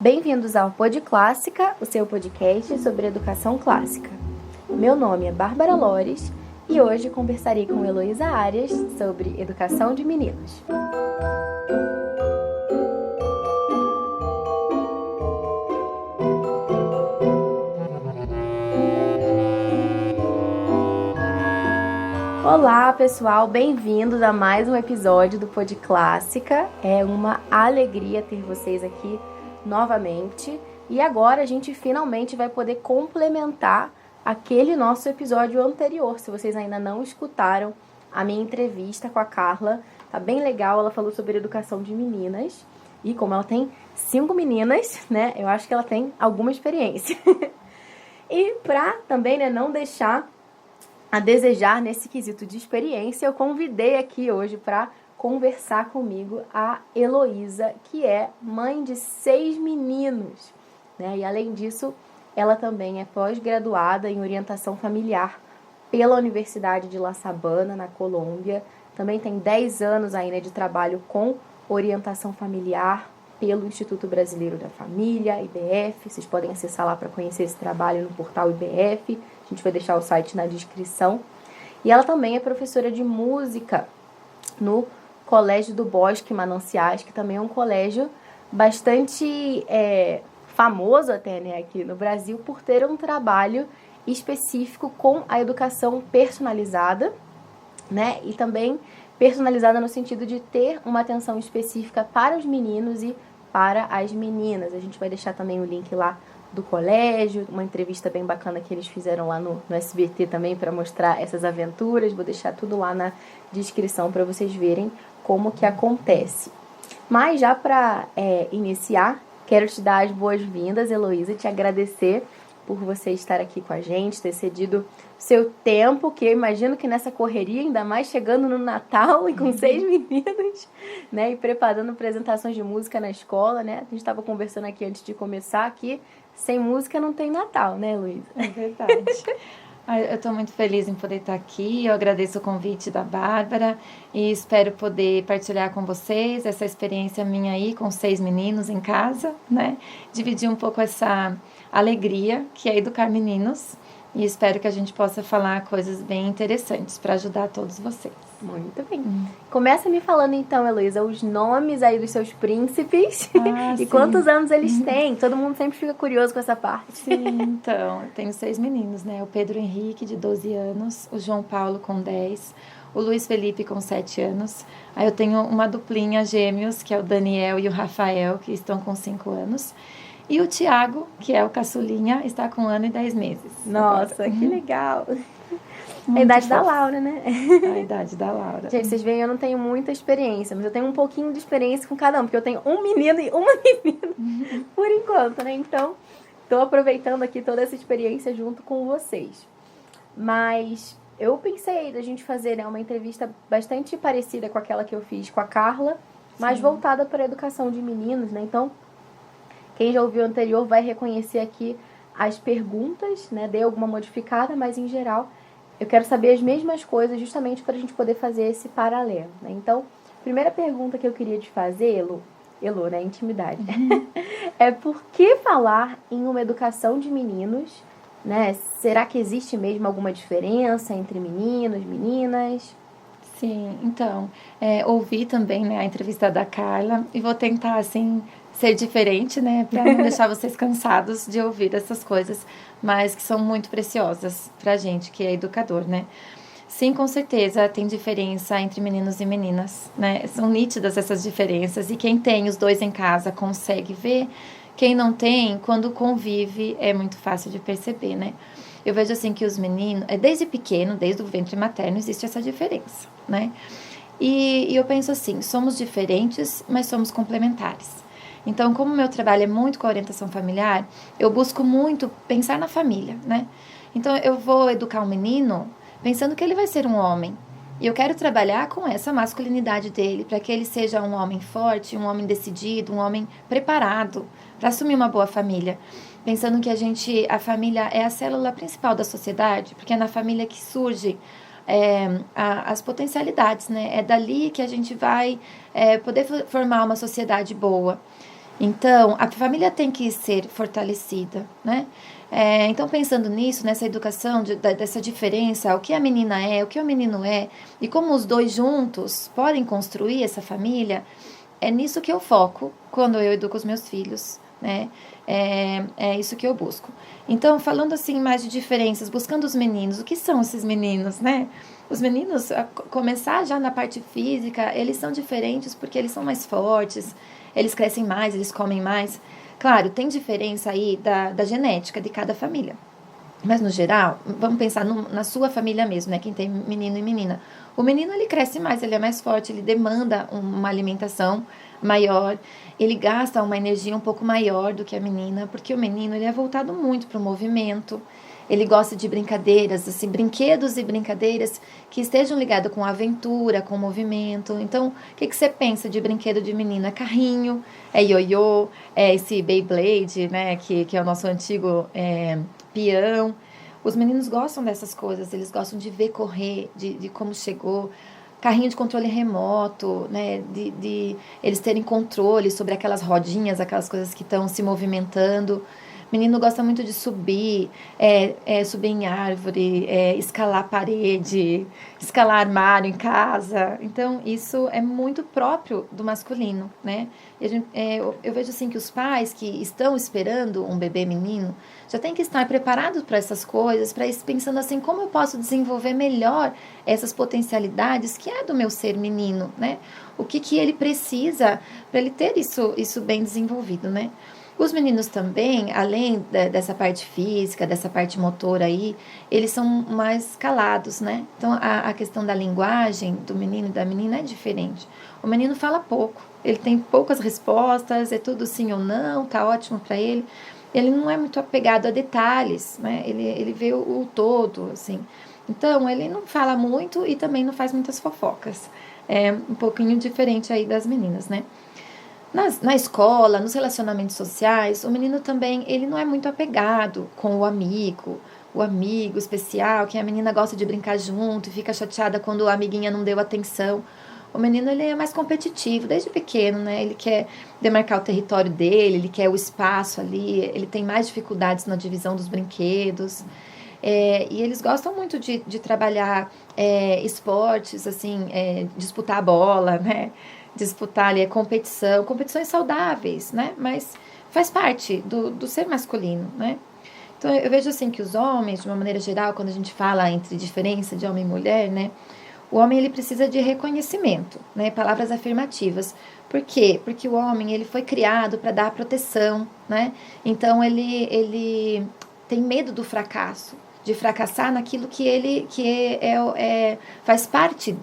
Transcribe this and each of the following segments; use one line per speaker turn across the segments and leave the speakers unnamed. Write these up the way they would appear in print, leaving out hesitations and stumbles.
Bem-vindos ao Pod Clássica, o seu podcast sobre educação clássica. Meu nome é Bárbara Lores e hoje conversarei com Heloísa Arias sobre educação de meninos. Olá, pessoal, bem-vindos a mais um episódio do Pod Clássica. É uma alegria ter vocês aqui novamente. E agora a gente finalmente vai poder complementar aquele nosso episódio anterior. Se vocês ainda não escutaram a minha entrevista com a Carla, tá bem legal. Ela falou sobre educação de meninas. E como ela tem 5 meninas, né, eu acho que ela tem alguma experiência. E pra também, não deixar a desejar nesse quesito de experiência, eu convidei aqui hoje para conversar comigo a Heloísa, que é mãe de 6 meninos, né? E além disso, ela também é pós-graduada em orientação familiar pela Universidade de La Sabana, na Colômbia. Também tem 10 anos ainda de trabalho com orientação familiar pelo Instituto Brasileiro da Família, IBF. Vocês podem acessar lá para conhecer esse trabalho no portal IBF. A gente vai deixar o site na descrição. E ela também é professora de música no Colégio do Bosque Mananciais, que também é um colégio bastante famoso até, né, aqui no Brasil, por ter um trabalho específico com a educação personalizada, né, e também personalizada no sentido de ter uma atenção específica para os meninos e para as meninas. A gente vai deixar também o link lá do colégio, uma entrevista bem bacana que eles fizeram lá no SBT também para mostrar essas aventuras. Vou deixar tudo lá na descrição para vocês verem como que acontece. Mas já para iniciar, quero te dar as boas-vindas, Heloísa, te agradecer por você estar aqui com a gente, ter cedido seu tempo, que eu imagino que nessa correria, ainda mais chegando no Natal e com 6 meninos, né, e preparando apresentações de música na escola, né? A gente estava conversando aqui antes de começar que sem música não tem Natal, né, Heloísa?
É verdade. Eu estou muito feliz em poder estar aqui, eu agradeço o convite da Bárbara e espero poder partilhar com vocês essa experiência minha aí com 6 meninos em casa, né? Dividir um pouco essa alegria que é educar meninos e espero que a gente possa falar coisas bem interessantes para ajudar todos vocês.
Muito bem. Começa me falando então, Heloísa, os nomes aí dos seus príncipes e quantos anos eles têm. Todo mundo sempre fica curioso com essa parte.
Sim, então, eu tenho 6 meninos, né? O Pedro Henrique, de 12 anos, o João Paulo, com 10, o Luiz Felipe, com 7 anos. Aí eu tenho uma duplinha gêmeos, que é o Daniel e o Rafael, que estão com 5 anos. E o Tiago, que é o caçulinha, está com 1 ano e 10 meses.
Nossa, agora. Que legal! A idade da Laura, né?
A idade da Laura.
Gente, vocês veem, eu não tenho muita experiência, mas eu tenho um pouquinho de experiência com cada um, porque eu tenho um menino e uma menina, por enquanto, né? Então, estou aproveitando aqui toda essa experiência junto com vocês. Mas eu pensei da gente fazer, né, uma entrevista bastante parecida com aquela que eu fiz com a Carla, mas voltada para a educação de meninos, né? Então, quem já ouviu o anterior vai reconhecer aqui as perguntas, né? Dei alguma modificada, mas em geral eu quero saber as mesmas coisas justamente para a gente poder fazer esse paralelo, né? Então, primeira pergunta que eu queria te fazer, Elo, né? Intimidade. É por que falar em uma educação de meninos, né? Será que existe mesmo alguma diferença entre meninos, meninas?
Sim, então, ouvi também, né, a entrevista da Carla e vou tentar, assim, ser diferente, né, para não deixar vocês cansados de ouvir essas coisas, mas que são muito preciosas pra gente, que é educador, né. Sim, com certeza tem diferença entre meninos e meninas, né, são nítidas essas diferenças e quem tem os dois em casa consegue ver, quem não tem, quando convive, é muito fácil de perceber, né. Eu vejo assim que os meninos, desde pequeno, desde o ventre materno, existe essa diferença, né, e eu penso assim, somos diferentes, mas somos complementares. Então, como o meu trabalho é muito com a orientação familiar, eu busco muito pensar na família, né? Então, eu vou educar um menino pensando que ele vai ser um homem. E eu quero trabalhar com essa masculinidade dele, para que ele seja um homem forte, um homem decidido, um homem preparado para assumir uma boa família. Pensando que a família é a célula principal da sociedade, porque é na família que surge as potencialidades, né? É dali que a gente vai poder formar uma sociedade boa. Então, a família tem que ser fortalecida, né? Então, pensando nisso, nessa educação, dessa diferença, o que a menina é, o que o menino é, e como os dois juntos podem construir essa família, é nisso que eu foco quando eu educo os meus filhos, né? É isso que eu busco. Então, falando assim mais de diferenças, buscando os meninos, o que são esses meninos, né? Os meninos, a começar já na parte física, eles são diferentes porque eles são mais fortes, eles crescem mais, eles comem mais. Claro, tem diferença aí da genética de cada família. Mas, no geral, vamos pensar na sua família mesmo, né? Quem tem menino e menina. O menino, ele cresce mais, ele é mais forte, ele demanda uma alimentação maior, ele gasta uma energia um pouco maior do que a menina, porque o menino, ele é voltado muito para o movimento, ele gosta de brincadeiras, assim, brinquedos e brincadeiras que estejam ligados com aventura, com movimento. Então, o que você pensa de brinquedo de menino? É carrinho, é ioiô, é esse Beyblade, né? Que é o nosso antigo peão. Os meninos gostam dessas coisas, eles gostam de ver correr, de como chegou. Carrinho de controle remoto, né? De eles terem controle sobre aquelas rodinhas, aquelas coisas que estão se movimentando. Menino gosta muito de subir, subir em árvore, escalar parede, escalar armário em casa. Então, isso é muito próprio do masculino, né? E eu vejo assim que os pais que estão esperando um bebê menino já tem que estar preparados para essas coisas, para ir pensando assim, como eu posso desenvolver melhor essas potencialidades que é do meu ser menino, né? O que ele precisa para ele ter isso bem desenvolvido, né? Os meninos também, além dessa parte física, dessa parte motora aí, eles são mais calados, né? Então, a questão da linguagem do menino e da menina é diferente. O menino fala pouco, ele tem poucas respostas, é tudo sim ou não, tá ótimo para ele. Ele não é muito apegado a detalhes, né? Ele vê o todo, assim. Então, ele não fala muito e também não faz muitas fofocas. É um pouquinho diferente aí das meninas, né? Na escola, nos relacionamentos sociais, o menino também, ele não é muito apegado com o amigo especial, que a menina gosta de brincar junto e fica chateada quando a amiguinha não deu atenção. O menino, ele é mais competitivo desde pequeno, né? Ele quer demarcar o território dele, ele quer o espaço ali, ele tem mais dificuldades na divisão dos brinquedos. E eles gostam muito de trabalhar esportes, assim, disputar a bola, né? Disputar ali competições saudáveis, né? Mas faz parte do ser masculino, né? Então, eu vejo assim que os homens, de uma maneira geral, quando a gente fala entre diferença de homem e mulher, né? O homem, ele precisa de reconhecimento, né? Palavras afirmativas. Por quê? Porque o homem, ele foi criado para dar proteção, né? Então, ele tem medo do fracasso, de fracassar naquilo faz parte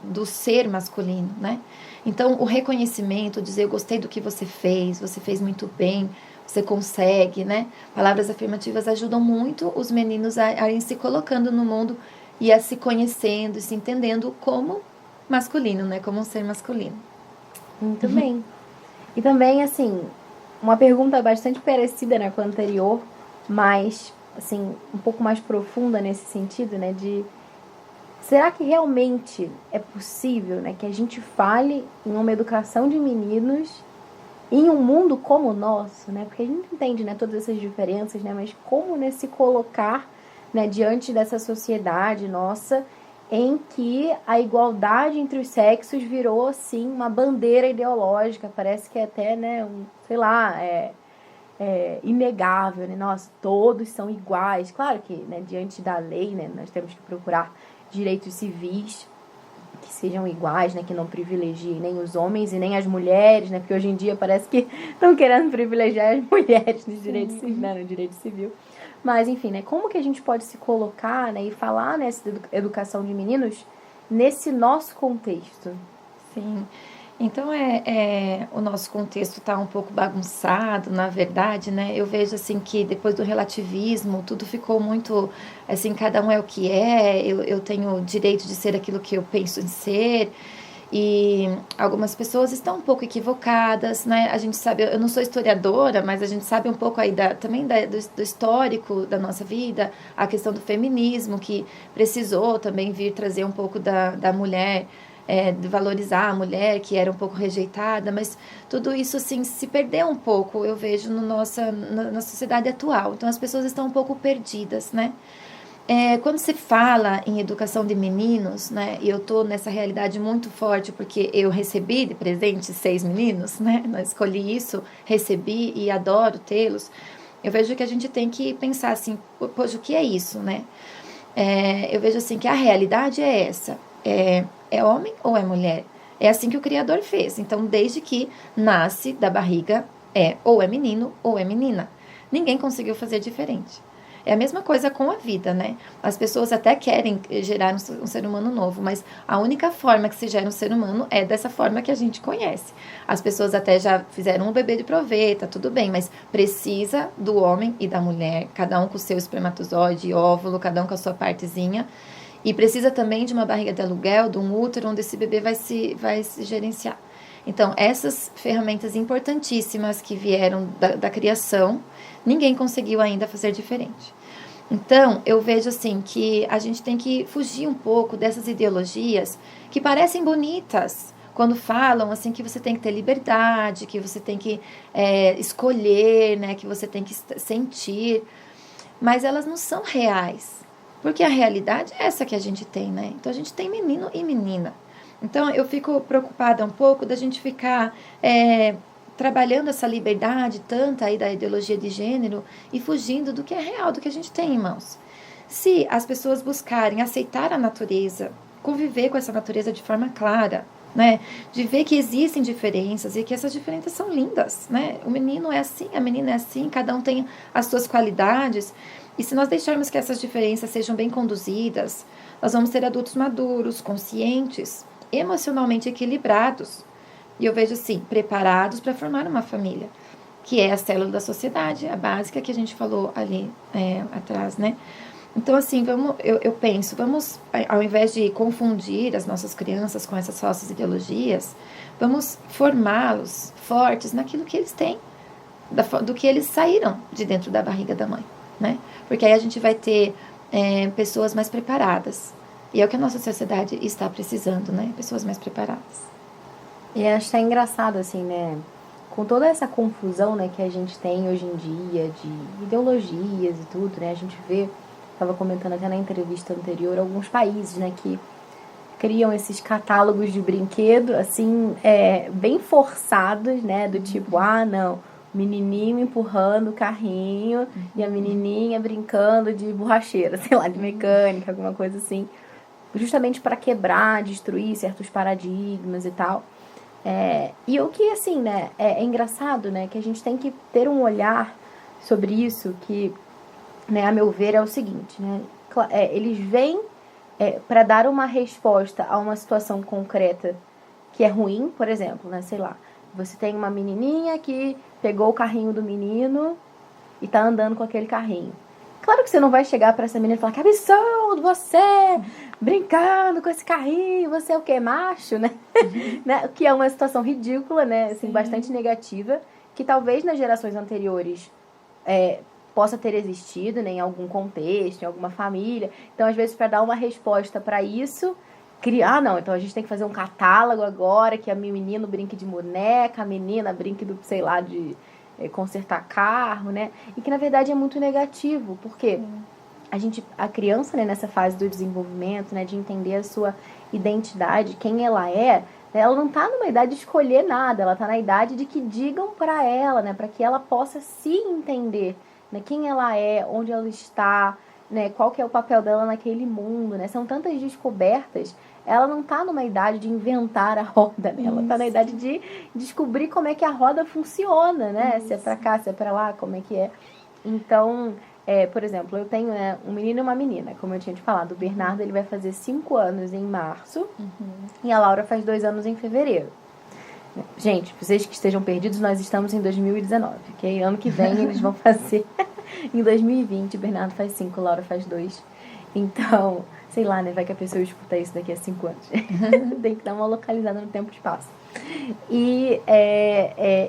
do ser masculino, né? Então, o reconhecimento, dizer eu gostei do que você fez muito bem, você consegue, né? Palavras afirmativas ajudam muito os meninos a ir se colocando no mundo e a se conhecendo e se entendendo como masculino, né? Como um ser masculino.
Muito bem. E também, assim, uma pergunta bastante parecida, né, com a anterior, mas, assim, um pouco mais profunda nesse sentido, né, será que realmente é possível, né, que a gente fale em uma educação de meninos em um mundo como o nosso, né? Porque a gente entende, né, todas essas diferenças, né, mas como, né, se colocar, né, diante dessa sociedade nossa em que a igualdade entre os sexos virou, assim, uma bandeira ideológica, parece que é até, né, sei lá, inegável, né? Nossa, todos são iguais. Claro que, né, diante da lei, né, nós temos que procurar direitos civis que sejam iguais, né, que não privilegiem nem os homens e nem as mulheres, né, porque hoje em dia parece que estão querendo privilegiar as mulheres no direito civil, né, no direito civil. Mas, enfim, né, como que a gente pode se colocar, né, e falar nessa educação de meninos nesse nosso contexto?
Sim. Então, o nosso contexto está um pouco bagunçado, na verdade, né? Eu vejo, assim, que depois do relativismo, tudo ficou muito, assim, cada um é o que é, eu tenho o direito de ser aquilo que eu penso em ser, e algumas pessoas estão um pouco equivocadas, né? A gente sabe, eu não sou historiadora, mas a gente sabe um pouco aí também do histórico da nossa vida, a questão do feminismo, que precisou também vir trazer um pouco da mulher de valorizar a mulher, que era um pouco rejeitada, mas tudo isso, assim, se perdeu um pouco, eu vejo na sociedade atual. Então, as pessoas estão um pouco perdidas, né? Quando se fala em educação de meninos, né, e eu estou nessa realidade muito forte porque eu recebi de presente 6 meninos, né, eu escolhi isso, recebi e adoro tê-los, eu vejo que a gente tem que pensar assim, poxa, o que é isso, né? Eu vejo assim que a realidade é essa, é homem ou é mulher? É assim que o Criador fez, então desde que nasce da barriga, ou é menino ou é menina, ninguém conseguiu fazer diferente. É a mesma coisa com a vida, né? As pessoas até querem gerar um ser humano novo, mas a única forma que se gera um ser humano é dessa forma que a gente conhece. As pessoas até já fizeram um bebê de proveta, tudo bem, mas precisa do homem e da mulher, cada um com o seu espermatozoide, óvulo, cada um com a sua partezinha. E precisa também de uma barriga de aluguel, de um útero, onde esse bebê vai se gerenciar. Então, essas ferramentas importantíssimas que vieram da criação, ninguém conseguiu ainda fazer diferente. Então, eu vejo assim que a gente tem que fugir um pouco dessas ideologias que parecem bonitas, quando falam assim que você tem que ter liberdade, que você tem que escolher, né, que você tem que sentir, mas elas não são reais, porque a realidade é essa que a gente tem, né? Então, a gente tem menino e menina. Então, eu fico preocupada um pouco da gente ficar trabalhando essa liberdade tanta aí da ideologia de gênero e fugindo do que é real, do que a gente tem, irmãos. Se as pessoas buscarem aceitar a natureza, conviver com essa natureza de forma clara, né, de ver que existem diferenças e que essas diferenças são lindas, né? O menino é assim, a menina é assim, cada um tem as suas qualidades. E se nós deixarmos que essas diferenças sejam bem conduzidas, nós vamos ser adultos maduros, conscientes, emocionalmente equilibrados. E eu vejo assim, preparados para formar uma família, que é a célula da sociedade, a básica que a gente falou ali atrás, né? Então, assim, eu penso, vamos, ao invés de confundir as nossas crianças com essas falsas ideologias, vamos formá-los fortes naquilo que eles têm, do que eles saíram de dentro da barriga da mãe, né? Porque aí a gente vai ter pessoas mais preparadas. E é o que a nossa sociedade está precisando, né? Pessoas mais preparadas.
E acho que é engraçado, assim, né? Com toda essa confusão, né, que a gente tem hoje em dia de ideologias e tudo, né? A gente vê, estava comentando até na entrevista anterior, alguns países, né, que criam esses catálogos de brinquedo, assim, bem forçados, né? Do tipo, não, menininho empurrando o carrinho e a menininha brincando de borracheira, sei lá, de mecânica, alguma coisa assim. Justamente para quebrar, destruir certos paradigmas e tal. E o que, assim, né, é engraçado, né, que a gente tem que ter um olhar sobre isso que, né, a meu ver, é o seguinte, né, eles vêm para dar uma resposta a uma situação concreta que é ruim, por exemplo, né, sei lá, você tem uma menininha que pegou o carrinho do menino e tá andando com aquele carrinho. Claro que você não vai chegar para essa menina e falar que absurdo, você brincando com esse carrinho, você é o quê? Macho, né? Né? Que é uma situação ridícula, né? Assim, bastante negativa, que talvez nas gerações anteriores possa ter existido, né? Em algum contexto, em alguma família. Então, às vezes, para dar uma resposta para isso, não, então a gente tem que fazer um catálogo agora, que a menino brinque de boneca, a menina brinque do, sei lá, de consertar carro, né? E que na verdade é muito negativo, porque a criança, né, nessa fase do desenvolvimento, né, de entender a sua identidade, quem ela não tá numa idade de escolher nada, ela tá na idade de que digam para ela, né, para que ela possa se entender, né, quem ela é, onde ela está, né, qual que é o papel dela naquele mundo, né? São tantas descobertas. Ela não está numa idade de inventar a roda, né? Ela está na idade de descobrir como é que a roda funciona, né? Isso. Se é para cá, se é para lá, como é que é. Então, por exemplo, eu tenho, né, um menino e uma menina, como eu tinha te falado. O Bernardo, ele vai fazer 5 anos em março, e a Laura faz 2 anos em fevereiro. Gente, vocês que estejam perdidos, nós estamos em 2019, ok? Ano que vem eles vão fazer em 2020, o Bernardo faz 5, a Laura faz 2. Então, sei lá, né? Vai que a pessoa escuta isso daqui a 5 anos. Tem que dar uma localizada no tempo e espaço. E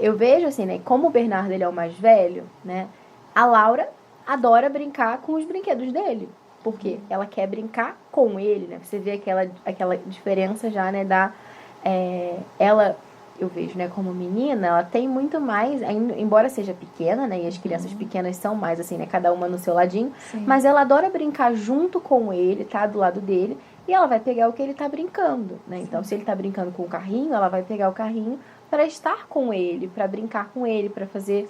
eu vejo, assim, né? Como o Bernardo, ele é o mais velho, né? A Laura adora brincar com os brinquedos dele. Porque ela quer brincar com ele, né? Você vê aquela diferença já, né? Ela, eu vejo, né, como menina, ela tem muito mais, embora seja pequena, né? E as crianças pequenas são mais assim, né? Cada uma no seu ladinho.
Sim.
Mas ela adora brincar junto com ele, tá? Do lado dele. E ela vai pegar o que ele tá brincando, né? Então, se ele tá brincando com o carrinho, ela vai pegar o carrinho para estar com ele, para brincar com ele, para fazer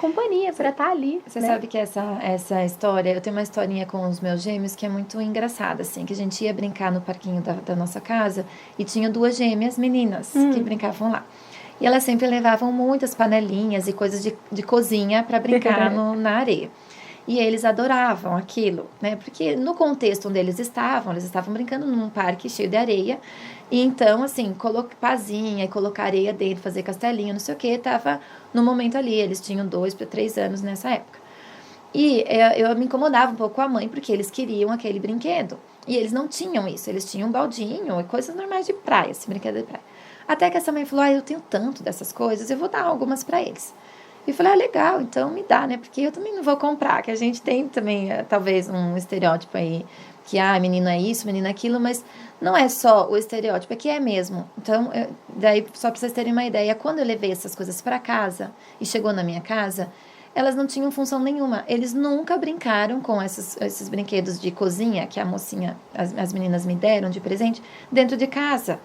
companhia, para estar ali.
Você
né?
sabe que essa história, eu tenho uma historinha com os meus gêmeos que é muito engraçada, assim, que a gente ia brincar no parquinho da nossa casa e tinha 2 gêmeas meninas que brincavam lá. E elas sempre levavam muitas panelinhas e coisas de cozinha para brincar na areia. E eles adoravam aquilo, né? Porque no contexto onde eles estavam brincando num parque cheio de areia. E então, assim, pazinha e colocar areia dentro, fazer castelinho, não sei o que, tava no momento ali. Eles tinham 2 para 3 anos nessa época. E eu me incomodava um pouco com a mãe, porque eles queriam aquele brinquedo. E eles não tinham isso, eles tinham um baldinho e coisas normais de praia, esse brinquedo de praia. Até que essa mãe falou, eu tenho tanto dessas coisas, eu vou dar algumas para eles. E eu falei, legal, então me dá, né? Porque eu também não vou comprar, que a gente tem também, talvez, um estereótipo aí, que, menina é isso, menina é aquilo, mas não é só o estereótipo, é que é mesmo. Então, daí, só para vocês terem uma ideia, quando eu levei essas coisas para casa, e chegou na minha casa, elas não tinham função nenhuma. Eles nunca brincaram com esses brinquedos de cozinha, que a mocinha, as meninas me deram de presente, dentro de casa.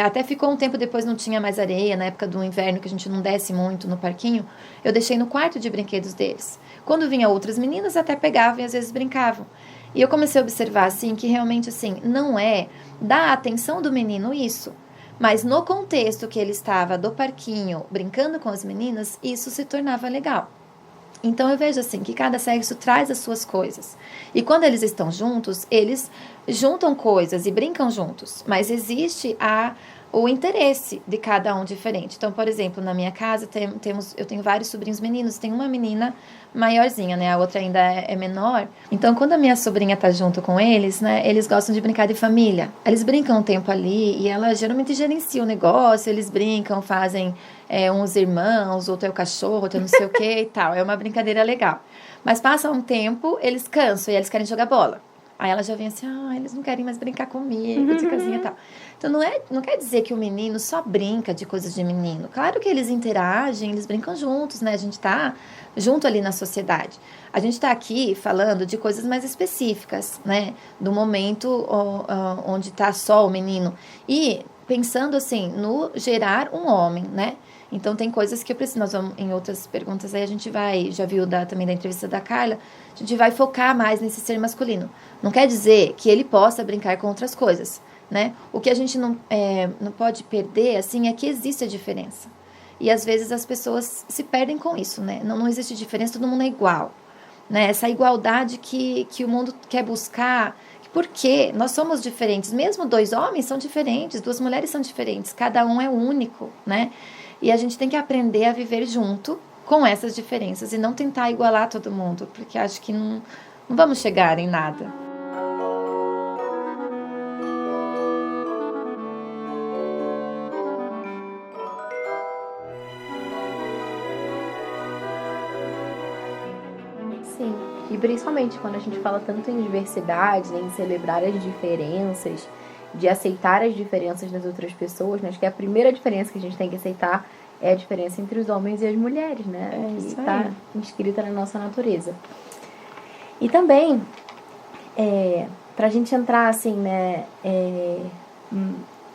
Até ficou um tempo depois, não tinha mais areia, na época do inverno, que a gente não desce muito no parquinho, eu deixei no quarto de brinquedos deles. Quando vinha outras meninas, até pegavam e às vezes brincavam. E eu comecei a observar, assim, que realmente, assim, não é da atenção do menino isso, mas no contexto que ele estava do parquinho, brincando com as meninas, isso se tornava legal. Então, eu vejo assim, que cada sexo traz as suas coisas. E quando eles estão juntos, eles juntam coisas e brincam juntos. Mas existe o interesse de cada um diferente. Então, por exemplo, na minha casa, eu tenho vários sobrinhos meninos. Tem uma menina maiorzinha, né? A outra ainda é menor. Então, quando a minha sobrinha tá junto com eles, né? Eles gostam de brincar de família. Eles brincam um tempo ali e ela geralmente gerencia o negócio. Eles brincam, fazem uns irmãos, outro é o cachorro, outro é não sei o que e tal. É uma brincadeira legal. Mas passa um tempo, eles cansam e eles querem jogar bola. Aí ela já vem assim, eles não querem mais brincar comigo, de casinha e tal. Então, não quer dizer que o menino só brinca de coisas de menino. Claro que eles interagem, eles brincam juntos, né? A gente tá junto ali na sociedade. A gente tá aqui falando de coisas mais específicas, né? Do momento onde tá só o menino. E pensando, assim, no gerar um homem, né? Então, tem coisas que eu preciso, nós vamos, em outras perguntas aí, a gente vai, já viu também da entrevista da Carla, a gente vai focar mais nesse ser masculino. Não quer dizer que ele possa brincar com outras coisas, né? O que a gente não pode perder, assim, é que existe a diferença. E, às vezes, as pessoas se perdem com isso, né? Não existe diferença, todo mundo é igual, né? Essa igualdade que o mundo quer buscar, porque nós somos diferentes. Mesmo 2 homens são diferentes, 2 mulheres são diferentes, cada um é único, né? E a gente tem que aprender a viver junto com essas diferenças e não tentar igualar todo mundo, porque acho que não vamos chegar em nada.
Sim, e principalmente quando a gente fala tanto em diversidade, né, em celebrar as diferenças, de aceitar as diferenças das outras pessoas, né? Acho que a primeira diferença que a gente tem que aceitar é a diferença entre os homens e as mulheres, né? Que está inscrita na nossa natureza. E também, para a gente entrar assim, né,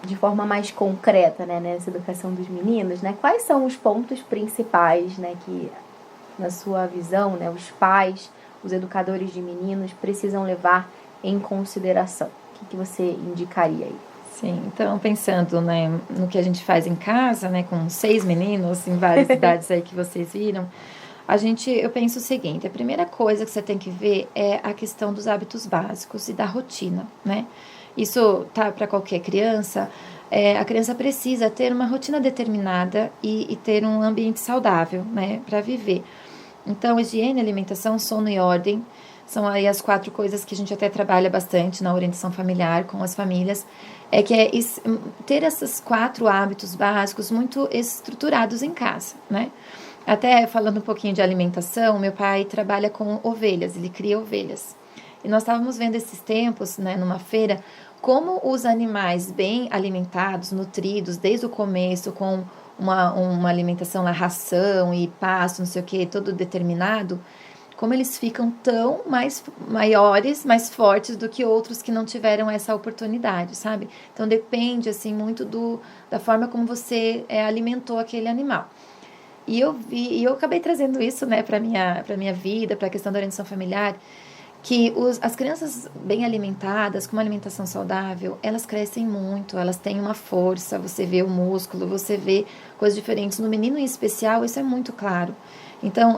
de forma mais concreta, né, nessa educação dos meninos, né? Quais são os pontos principais, né, que, na sua visão, né, os pais, os educadores de meninos precisam levar em consideração? O que você indicaria aí?
Sim, então pensando, né, no que a gente faz em casa, né, com 6 meninos em várias idades aí que vocês viram, eu penso o seguinte: a primeira coisa que você tem que ver é a questão dos hábitos básicos e da rotina, né? Isso tá para qualquer criança. A criança precisa ter uma rotina determinada e ter um ambiente saudável, né, para viver. Então, higiene, alimentação, sono e ordem são aí as 4 coisas que a gente até trabalha bastante na orientação familiar com as famílias, ter esses 4 hábitos básicos muito estruturados em casa, né? Até falando um pouquinho de alimentação, meu pai trabalha com ovelhas, ele cria ovelhas. E nós estávamos vendo esses tempos, né, numa feira, como os animais bem alimentados, nutridos, desde o começo, com uma alimentação lá, ração e pasto, não sei o que, todo determinado, como eles ficam tão mais maiores, mais fortes do que outros que não tiveram essa oportunidade, sabe? Então depende, assim, muito da forma como você alimentou aquele animal. E eu acabei trazendo isso, né, para minha vida, para a questão da orientação familiar, que as crianças bem alimentadas, com uma alimentação saudável, elas crescem muito, elas têm uma força, você vê o músculo, você vê coisas diferentes. No menino em especial, isso é muito claro. Então,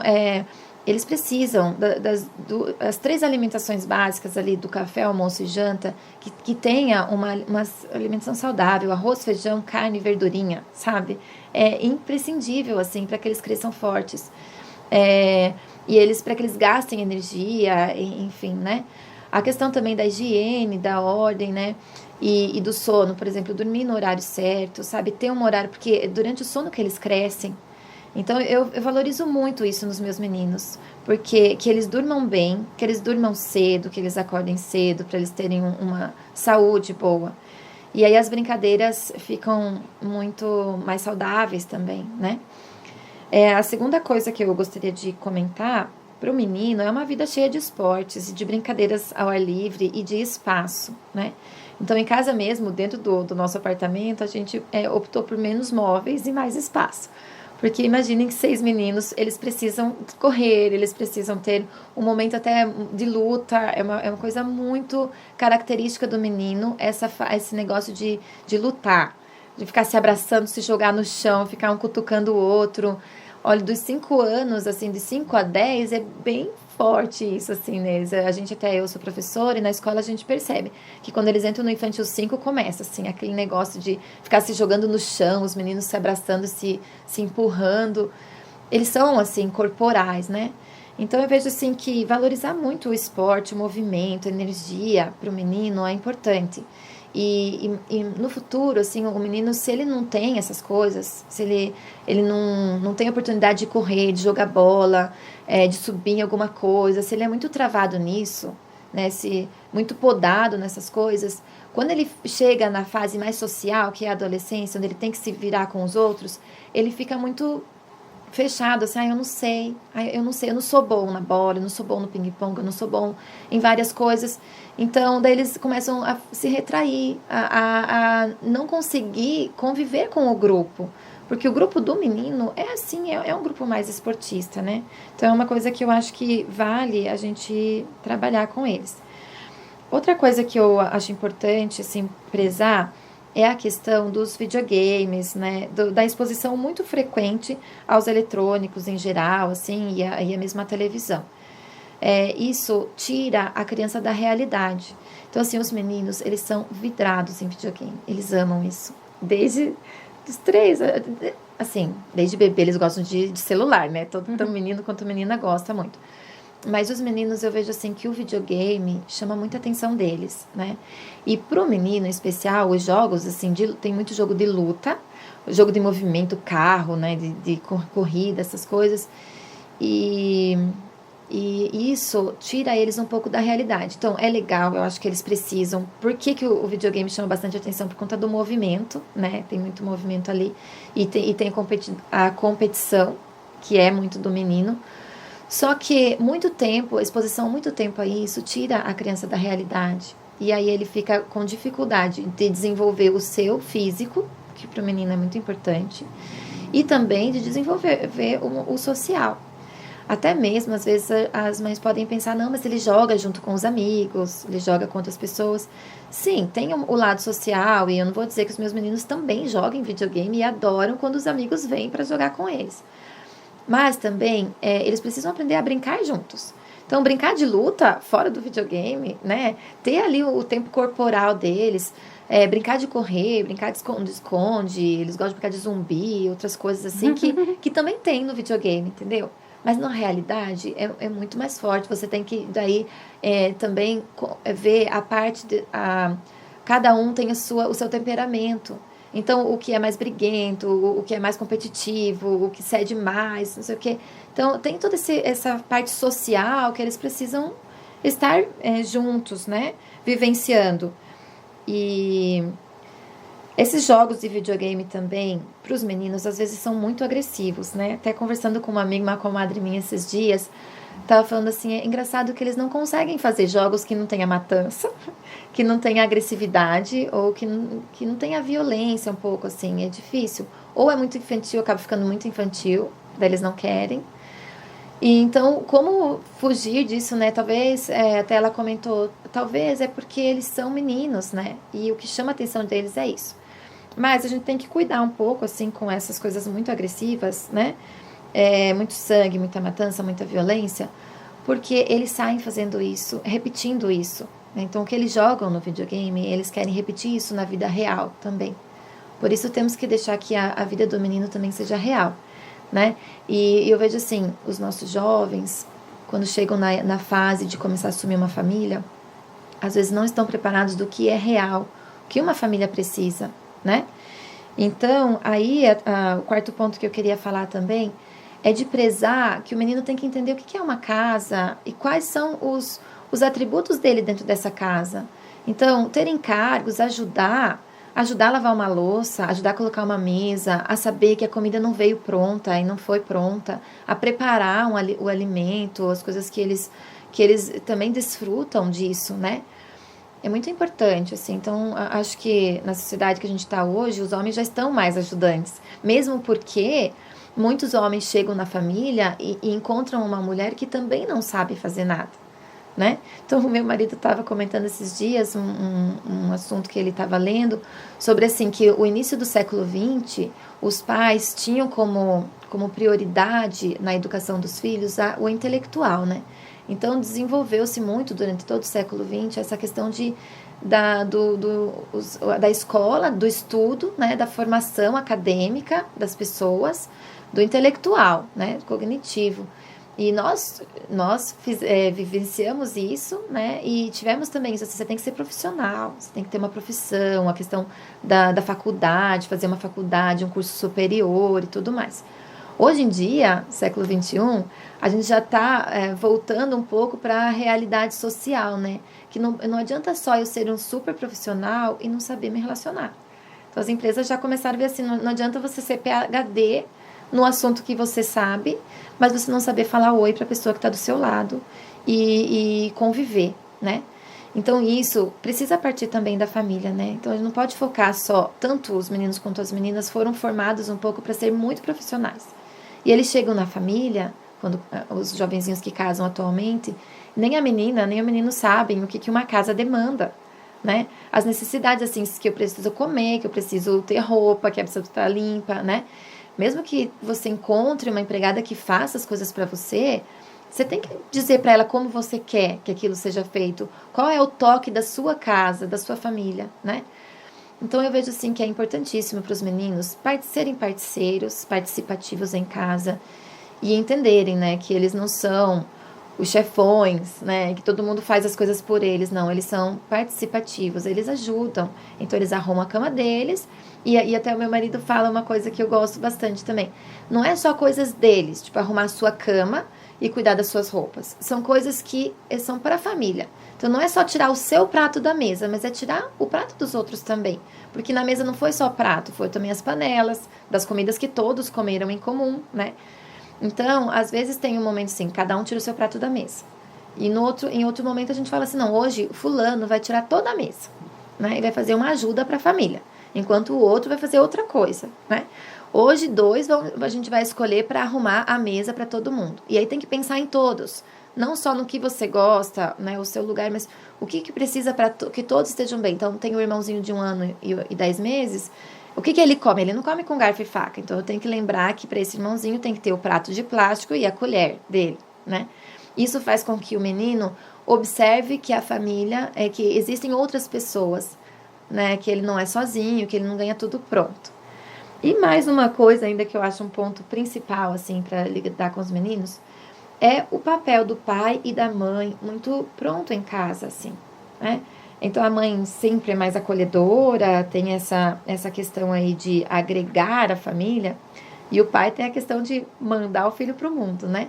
eles precisam das 3 alimentações básicas ali, do café, almoço e janta, que tenha uma alimentação saudável, arroz, feijão, carne e verdurinha, sabe? É imprescindível, assim, para que eles cresçam fortes. E para que eles gastem energia, enfim, né? A questão também da higiene, da ordem, né? E do sono, por exemplo, dormir no horário certo, sabe? Ter um horário, porque é durante o sono que eles crescem. Então, eu valorizo muito isso nos meus meninos, porque que eles durmam bem, que eles durmam cedo, que eles acordem cedo, para eles terem uma saúde boa. E aí as brincadeiras ficam muito mais saudáveis também, né? A segunda coisa que eu gostaria de comentar para o menino é uma vida cheia de esportes e de brincadeiras ao ar livre e de espaço, né? Então, em casa mesmo, dentro do nosso apartamento, a gente optou por menos móveis e mais espaço. Porque imaginem que 6 meninos, eles precisam correr, eles precisam ter um momento até de luta. É uma coisa muito característica do menino, esse negócio de lutar, de ficar se abraçando, se jogar no chão, ficar um cutucando o outro. Olha, dos 5 anos, assim, de 5 a 10, é bem forte isso, assim, neles. Eu sou professora e na escola a gente percebe que quando eles entram no infantil 5, começa, assim, aquele negócio de ficar se jogando no chão, os meninos se abraçando, se empurrando. Eles são, assim, corporais, né? Então, eu vejo, assim, que valorizar muito o esporte, o movimento, a energia para o menino é importante. E no futuro, assim, o menino, se ele não tem essas coisas, se ele não tem oportunidade de correr, de jogar bola, de subir em alguma coisa, se ele é muito travado nisso, né, se muito podado nessas coisas, quando ele chega na fase mais social, que é a adolescência, onde ele tem que se virar com os outros, ele fica muito fechado, assim, eu não sei, eu não sou bom na bola, eu não sou bom no ping-pong, eu não sou bom em várias coisas. Então, daí eles começam a se retrair, a não conseguir conviver com o grupo. Porque o grupo do menino é assim, é um grupo mais esportista, né? Então, é uma coisa que eu acho que vale a gente trabalhar com eles. Outra coisa que eu acho importante, assim, prezar é a questão dos videogames, né? Da exposição muito frequente aos eletrônicos em geral, assim, e a mesma televisão. Isso tira a criança da realidade. Então, assim, os meninos, eles são vidrados em videogame. Eles amam isso. Desde os 3, assim, desde bebê eles gostam de celular, né? Tanto menino quanto menina gosta muito. Mas os meninos, eu vejo assim que o videogame chama muita atenção deles, né? E pro menino em especial, os jogos, assim, tem muito jogo de luta, jogo de movimento, carro, né? De corrida, essas coisas. E isso tira eles um pouco da realidade. Então, é legal, eu acho que eles precisam. Por que o videogame chama bastante atenção? Por conta do movimento, né? Tem muito movimento ali. E tem a competição, que é muito do menino. Só que exposição muito tempo a isso, tira a criança da realidade. E aí ele fica com dificuldade de desenvolver o seu físico, que para o menino é muito importante, e também de desenvolver o social. Até mesmo, às vezes, as mães podem pensar, não, mas ele joga junto com os amigos, ele joga com outras pessoas. Sim, tem o lado social, e eu não vou dizer que os meus meninos também jogam videogame e adoram quando os amigos vêm para jogar com eles. Mas também, eles precisam aprender a brincar juntos. Então, brincar de luta fora do videogame, né? Ter ali o tempo corporal deles, brincar de correr, brincar de esconde-esconde, eles gostam de brincar de zumbi, outras coisas assim, que também tem no videogame, entendeu? Mas na realidade é muito mais forte. Você tem que daí também ver a parte cada um tem o seu temperamento. Então, o que é mais briguento, o que é mais competitivo, o que cede mais, não sei o quê. Então, tem toda essa parte social que eles precisam estar juntos, né? Vivenciando. E esses jogos de videogame também, para os meninos, às vezes são muito agressivos, né? Até conversando com uma amiga, uma comadre minha esses dias, tava falando assim, é engraçado que eles não conseguem fazer jogos que não tenha matança, que não tenha agressividade, ou que não tenha violência um pouco, assim, é difícil. Ou é muito infantil, acaba ficando muito infantil, daí eles não querem. E então, como fugir disso, né? Talvez, até ela comentou, talvez é porque eles são meninos, né? E o que chama a atenção deles é isso. Mas a gente tem que cuidar um pouco, assim, com essas coisas muito agressivas, né? Muito sangue, muita matança, muita violência, porque eles saem fazendo isso, repetindo isso, né? Então, o que eles jogam no videogame, eles querem repetir isso na vida real também. Por isso, temos que deixar que a vida do menino também seja real, né? E eu vejo assim, os nossos jovens, quando chegam na fase de começar a assumir uma família, às vezes não estão preparados do que é real, o que uma família precisa, né? Então, aí, o quarto ponto que eu queria falar também é de prezar que o menino tem que entender o que é uma casa e quais são os atributos dele dentro dessa casa. Então, ter encargos, ajudar a lavar uma louça, ajudar a colocar uma mesa, a saber que a comida não veio pronta e não foi pronta, a preparar o alimento, as coisas que eles também desfrutam disso, né? É muito importante, assim. Então, acho que na sociedade que a gente está hoje, os homens já estão mais ajudantes. Mesmo porque muitos homens chegam na família e encontram uma mulher que também não sabe fazer nada, né? Então, o meu marido estava comentando esses dias um assunto que ele estava lendo sobre, assim, que o início do século XX, os pais tinham como prioridade na educação dos filhos o intelectual, né? Então, desenvolveu-se muito durante todo o século XX essa questão da escola, do estudo, né, da formação acadêmica das pessoas, do intelectual, né, cognitivo. E nós vivenciamos isso, né, e tivemos também isso, assim, você tem que ser profissional, você tem que ter uma profissão, a questão da faculdade, fazer uma faculdade, um curso superior e tudo mais. Hoje em dia, século XXI, a gente já está voltando um pouco para a realidade social, né? Que não adianta só eu ser um super profissional e não saber me relacionar. Então, as empresas já começaram a ver assim, não adianta você ser PhD no assunto que você sabe, mas você não saber falar oi para a pessoa que está do seu lado e conviver, né? Então, isso precisa partir também da família, né? Então, a gente não pode focar só, tanto os meninos quanto as meninas foram formados um pouco para ser muito profissionais. E eles chegam na família, quando os jovenzinhos que casam atualmente, nem a menina, nem o menino sabem o que uma casa demanda, né? As necessidades, assim, que eu preciso comer, que eu preciso ter roupa, que a pessoa está limpa, né? Mesmo que você encontre uma empregada que faça as coisas para você, você tem que dizer para ela como você quer que aquilo seja feito, qual é o toque da sua casa, da sua família, né? Então, eu vejo, assim, que é importantíssimo para os meninos serem parceiros, participativos em casa e entenderem, né, que eles não são os chefões, né, que todo mundo faz as coisas por eles. Não, eles são participativos, eles ajudam. Então, eles arrumam a cama deles e até o meu marido fala uma coisa que eu gosto bastante também. Não é só coisas deles, tipo, arrumar a sua cama e cuidar das suas roupas. São coisas que são para a família. Então, não é só tirar o seu prato da mesa, mas é tirar o prato dos outros também. Porque na mesa não foi só prato, foi também as panelas, das comidas que todos comeram em comum, né? Então, às vezes tem um momento assim, cada um tira o seu prato da mesa. E em outro momento a gente fala assim, não, hoje o fulano vai tirar toda a mesa, né? E vai fazer uma ajuda para a família. Enquanto o outro vai fazer outra coisa, né? Hoje, a gente vai escolher para arrumar a mesa para todo mundo. E aí tem que pensar em todos. Não só no que você gosta, né, o seu lugar, mas o que precisa para que todos estejam bem. Então, tem o irmãozinho de 1 ano e 10 meses. O que ele come? Ele não come com garfo e faca. Então, eu tenho que lembrar que para esse irmãozinho tem que ter o prato de plástico e a colher dele, né? Isso faz com que o menino observe que a família, que existem outras pessoas, né? Que ele não é sozinho, que ele não ganha tudo pronto. E mais uma coisa ainda que eu acho um ponto principal, assim, para lidar com os meninos, é o papel do pai e da mãe muito pronto em casa, assim, né? Então, a mãe sempre é mais acolhedora, tem essa questão aí de agregar a família, e o pai tem a questão de mandar o filho para o mundo, né?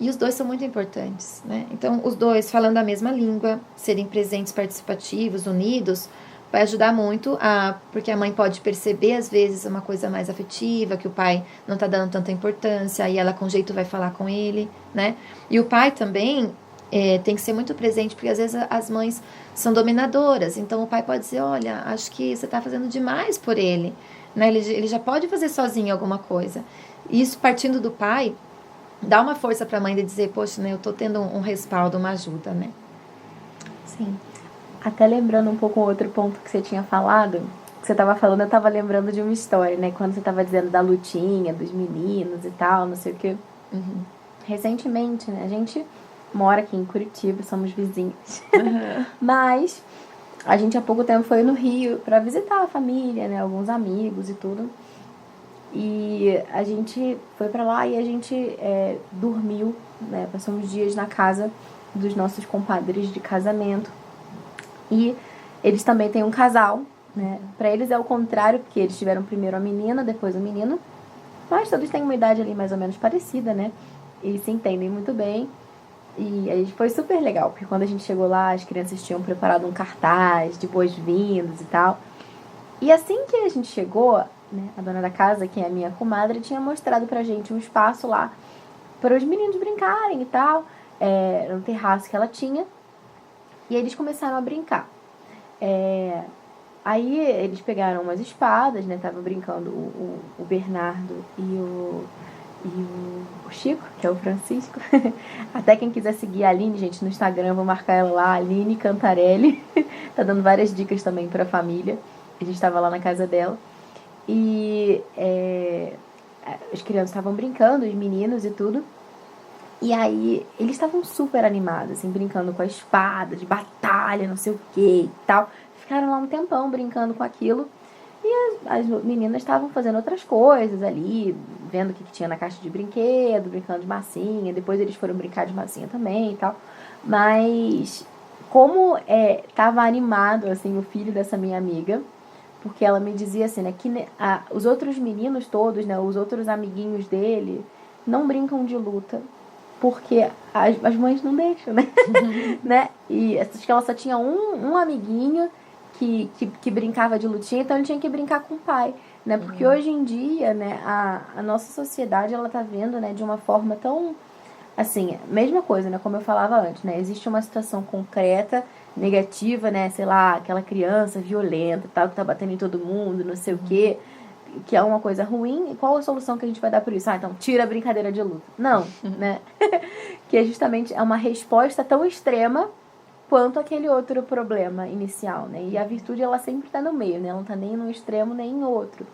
E os dois são muito importantes, né? Então, os dois falando a mesma língua, serem presentes, participativos, unidos, vai ajudar muito porque a mãe pode perceber, às vezes, uma coisa mais afetiva, que o pai não está dando tanta importância, aí ela com jeito vai falar com ele, né? E o pai também tem que ser muito presente, porque às vezes as mães são dominadoras, então o pai pode dizer, olha, acho que você está fazendo demais por ele, né? Ele já pode fazer sozinho alguma coisa. Isso partindo do pai, dá uma força para a mãe de dizer, poxa, né, eu tô tendo um respaldo, uma ajuda, né?
Sim. Até lembrando um pouco outro ponto que você tinha falado, que você tava falando, eu tava lembrando de uma história, né? Quando você tava dizendo da lutinha, dos meninos e tal, não sei o quê.
Uhum.
Recentemente, né? A gente mora aqui em Curitiba, somos vizinhos. Mas a gente há pouco tempo foi no Rio pra visitar a família, né? Alguns amigos e tudo. E a gente foi pra lá e a gente dormiu, né? Passamos dias na casa dos nossos compadres de casamento. E eles também têm um casal, né? Pra eles é o contrário, porque eles tiveram primeiro a menina, depois o menino. Mas todos têm uma idade ali mais ou menos parecida, né? Eles se entendem muito bem. E aí foi super legal, porque quando a gente chegou lá, as crianças tinham preparado um cartaz de boas-vindas e tal. E assim que a gente chegou, né, a dona da casa, que é a minha comadre, tinha mostrado pra gente um espaço lá para os meninos brincarem e tal, no terraço que ela tinha. E eles começaram a brincar. Aí eles pegaram umas espadas, né? Estavam brincando o Bernardo e o Chico, que é o Francisco. Até quem quiser seguir a Aline, gente, no Instagram, eu vou marcar ela lá, Aline Cantarelli. Tá dando várias dicas também pra família. A gente tava lá na casa dela. E as crianças estavam brincando, os meninos e tudo. E aí, eles estavam super animados, assim, brincando com a espada, de batalha, não sei o que e tal. Ficaram lá um tempão brincando com aquilo. E as meninas estavam fazendo outras coisas ali, vendo o que tinha na caixa de brinquedo, brincando de massinha. Depois eles foram brincar de massinha também e tal. Mas, como tava animado, assim, o filho dessa minha amiga, porque ela me dizia assim, né, que os outros meninos todos, né, os outros amiguinhos dele, não brincam de luta. Porque as mães não deixam, né? né? E acho que ela só tinha um amiguinho que brincava de lutinha, então ele tinha que brincar com o pai, né? Porque hoje em dia, né, a nossa sociedade, ela tá vendo, né, de uma forma tão, assim, mesma coisa, né, como eu falava antes, né? Existe uma situação concreta, negativa, né? Sei lá, aquela criança violenta, tal, que tá batendo em todo mundo, não sei o quê, que é uma coisa ruim, e qual a solução que a gente vai dar por isso? Então, tira a brincadeira de luta. Não, né? Que é justamente uma resposta tão extrema quanto aquele outro problema inicial, né? E a virtude, ela sempre tá no meio, né? Ela não tá nem num extremo, nem em outro.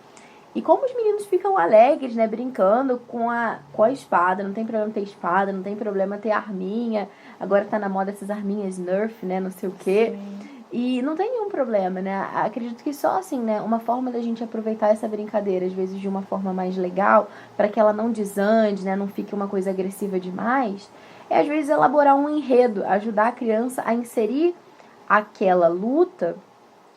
E como os meninos ficam alegres, né? Brincando com a espada, não tem problema ter espada, não tem problema ter arminha. Agora tá na moda essas arminhas Nerf, né? Não sei o quê. Sim. E não tem nenhum problema, né? Acredito que só assim, né? Uma forma da gente aproveitar essa brincadeira, às vezes de uma forma mais legal, para que ela não desande, né? Não fique uma coisa agressiva demais, às vezes elaborar um enredo, ajudar a criança a inserir aquela luta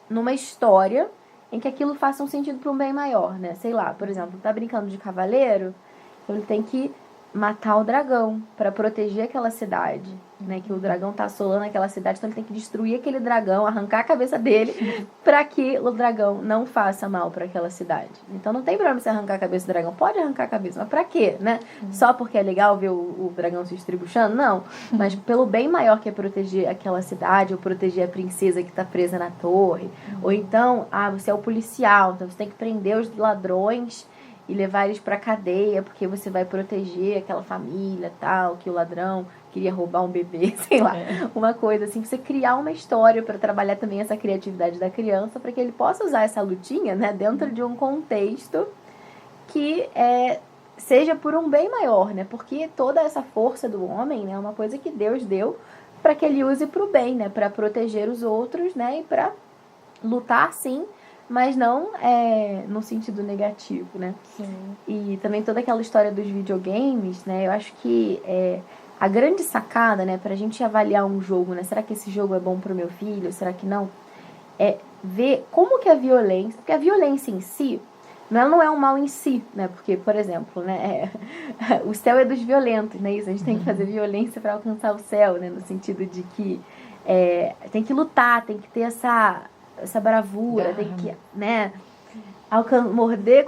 numa história em que aquilo faça um sentido para um bem maior, né? Sei lá, por exemplo, tá brincando de cavaleiro, então ele tem que matar o dragão para proteger aquela cidade, né? Que o dragão tá assolando aquela cidade, então ele tem que destruir aquele dragão, arrancar a cabeça dele para que o dragão não faça mal para aquela cidade. Então não tem problema você arrancar a cabeça do dragão, pode arrancar a cabeça, mas para quê, né? Só porque é legal ver o dragão se estribuchando? Não, mas pelo bem maior que é proteger aquela cidade, ou proteger a princesa que tá presa na torre, ou então, você é o policial, então você tem que prender os ladrões e levar eles pra cadeia, porque você vai proteger aquela família, tal, que o ladrão queria roubar um bebê, sei lá. Uma coisa assim, você criar uma história para trabalhar também essa criatividade da criança, para que ele possa usar essa lutinha, né, dentro de um contexto que seja por um bem maior, né? Porque toda essa força do homem, né, é uma coisa que Deus deu para que ele use pro bem, né, para proteger os outros, né, e para lutar sim, mas não no sentido negativo, né?
Sim.
E também toda aquela história dos videogames, né? Eu acho que a grande sacada, né, pra gente avaliar um jogo, né? Será que esse jogo é bom pro meu filho? Será que não? É ver como que a violência... Porque a violência em si, não é um mal em si, né? Porque, por exemplo, né, o céu é dos violentos, né? Isso, a gente tem que fazer violência para alcançar o céu, né? No sentido de que tem que lutar, tem que ter essa bravura, tem que, né, morder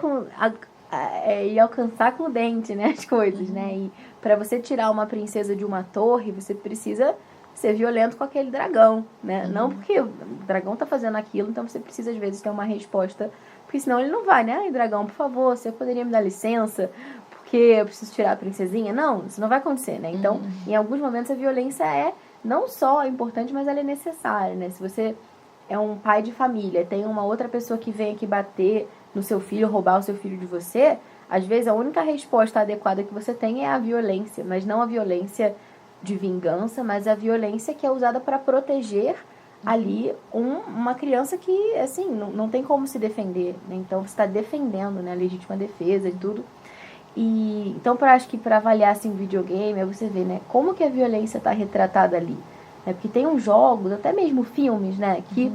e alcançar com o dente, né, as coisas, né? E para você tirar uma princesa de uma torre, você precisa ser violento com aquele dragão, né? Não porque o dragão tá fazendo aquilo, então você precisa às vezes ter uma resposta, porque senão ele não vai, né? Ai, dragão, por favor, você poderia me dar licença, porque eu preciso tirar a princesinha? Não, isso não vai acontecer, né? Então, em alguns momentos a violência é não só importante, mas ela é necessária, né? Se você é um pai de família, tem uma outra pessoa que vem aqui bater no seu filho, roubar o seu filho de você, às vezes a única resposta adequada que você tem é a violência, mas não a violência de vingança, mas a violência que é usada para proteger ali uma criança que, assim, não tem como se defender, né? Então você está defendendo, né, a legítima defesa e tudo. E então acho que para avaliar assim videogame, você vê, né, como que a violência está retratada ali, né? Porque tem uns jogos, até mesmo filmes, né, que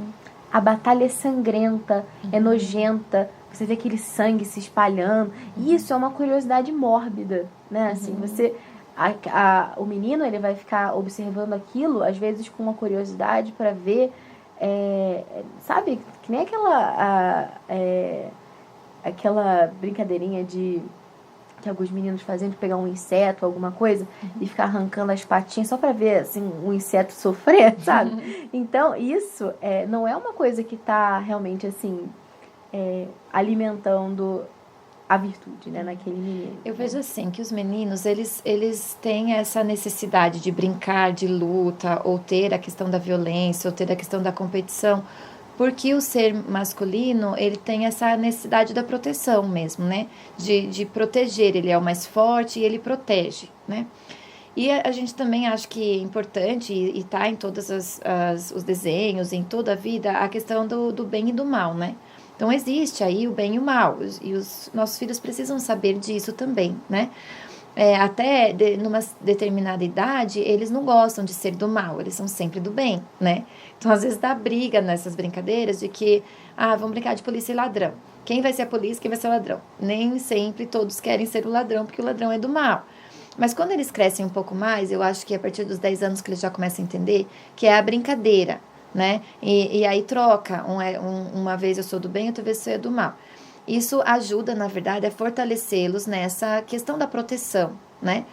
a batalha é sangrenta, é nojenta, você vê aquele sangue se espalhando. E isso é uma curiosidade mórbida, né? Assim, você o menino, ele vai ficar observando aquilo, às vezes com uma curiosidade para ver, sabe, que nem aquela brincadeirinha que alguns meninos faziam de pegar um inseto, alguma coisa, e ficar arrancando as patinhas só para ver, assim, um inseto sofrer, sabe? Então, isso não é uma coisa que está realmente, assim, alimentando a virtude, né, naquele menino.
Eu vejo assim, que os meninos, eles têm essa necessidade de brincar, de luta, ou ter a questão da violência, ou ter a questão da competição, porque o ser masculino, ele tem essa necessidade da proteção mesmo, né? De proteger, ele é o mais forte e ele protege, né? E a gente também acha que é importante, e tá em todos os desenhos, em toda a vida, a questão do bem e do mal, né? Então, existe aí o bem e o mal, e os nossos filhos precisam saber disso também, né? Até numa determinada idade, eles não gostam de ser do mal, eles são sempre do bem, né? Então, às vezes dá briga nessas brincadeiras de que, vamos brincar de polícia e ladrão. Quem vai ser a polícia, quem vai ser o ladrão? Nem sempre todos querem ser o ladrão, porque o ladrão é do mal. Mas quando eles crescem um pouco mais, eu acho que a partir dos 10 anos que eles já começam a entender que é a brincadeira, né? E aí troca, uma vez eu sou do bem, outra vez eu sou do mal. Isso ajuda, na verdade, a fortalecê-los nessa questão da proteção, né?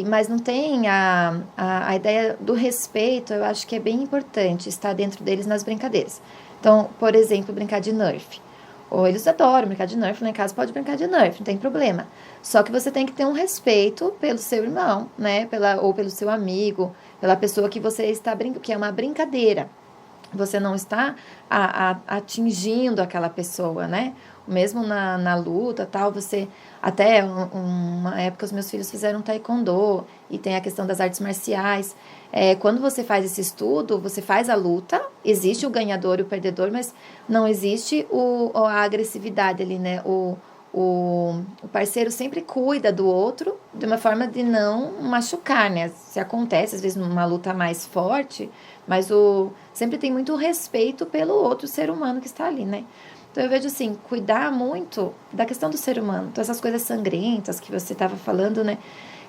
Mas não tem a ideia do respeito, eu acho que é bem importante estar dentro deles nas brincadeiras. Então, por exemplo, brincar de Nerf. Ou eles adoram brincar de Nerf, lá em casa pode brincar de Nerf, não tem problema. Só que você tem que ter um respeito pelo seu irmão, né? Ou pelo seu amigo, pela pessoa que você está brincando, que é uma brincadeira. Você não está atingindo aquela pessoa, né? Mesmo na luta, tal, você... Até uma época os meus filhos fizeram taekwondo e tem a questão das artes marciais. Quando você faz esse estudo, você faz a luta, existe o ganhador e o perdedor, mas não existe a agressividade ali, né? O parceiro sempre cuida do outro de uma forma de não machucar, né? Se acontece, às vezes, numa luta mais forte, mas sempre tem muito respeito pelo outro ser humano que está ali, né? Então, eu vejo assim, cuidar muito da questão do ser humano. Então, essas coisas sangrentas que você estava falando, né?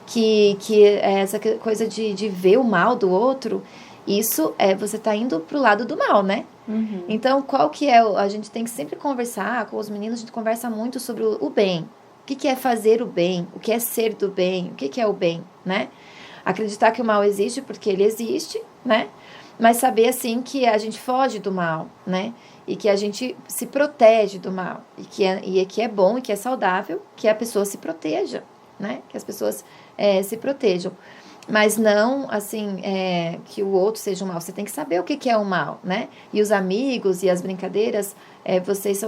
Que essa coisa de ver o mal do outro, isso você está indo pro lado do mal, né? Então, qual que a gente tem que sempre conversar com os meninos, a gente conversa muito sobre o bem. O que é fazer o bem? O que é ser do bem? O que é o bem, né? Acreditar que o mal existe porque ele existe, né? Mas saber, assim, que a gente foge do mal, né? E que a gente se protege do mal. E que é bom e que é saudável que a pessoa se proteja, né? Que as pessoas se protejam. Mas não, assim, que o outro seja o mal. Você tem que saber o que é o mal, né? E os amigos e as brincadeiras, vocês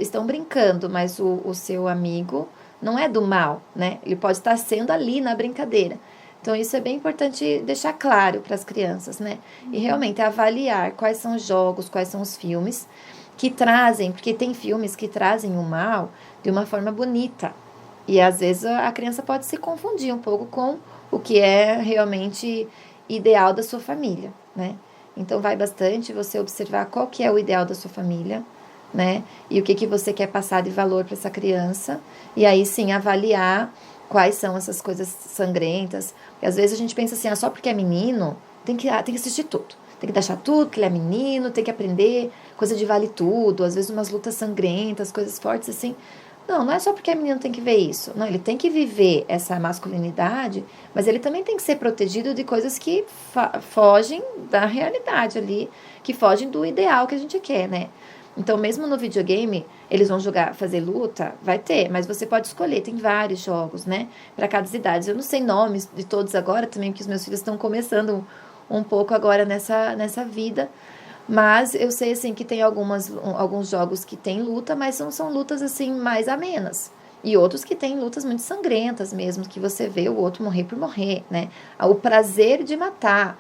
estão brincando, mas o seu amigo não é do mal, né? Ele pode estar sendo ali na brincadeira. Então, isso é bem importante deixar claro para as crianças, né? E realmente avaliar quais são os jogos, quais são os filmes que trazem, porque tem filmes que trazem o mal de uma forma bonita. E, às vezes, a criança pode se confundir um pouco com o que é realmente ideal da sua família, né? Então, vai bastante você observar qual que é o ideal da sua família, né? E o que você quer passar de valor para essa criança. E aí sim avaliar quais são essas coisas sangrentas. Porque às vezes a gente pensa assim, só porque é menino, tem que assistir tudo. Tem que deixar tudo, que ele é menino, tem que aprender coisa de vale tudo. Às vezes umas lutas sangrentas, coisas fortes assim. Não é só porque é menino tem que ver isso. Não, ele tem que viver essa masculinidade, mas ele também tem que ser protegido de coisas que fogem da realidade ali, que fogem do ideal que a gente quer, né? Então, mesmo no videogame, eles vão jogar, fazer luta, vai ter, mas você pode escolher, tem vários jogos, né? Para cada idade. Eu não sei nomes de todos agora também, porque os meus filhos estão começando um pouco agora nessa vida. Mas eu sei, assim, que tem alguns jogos que tem luta, mas são lutas, assim, mais amenas. E outros que tem lutas muito sangrentas mesmo, que você vê o outro morrer por morrer, né? O prazer de matar.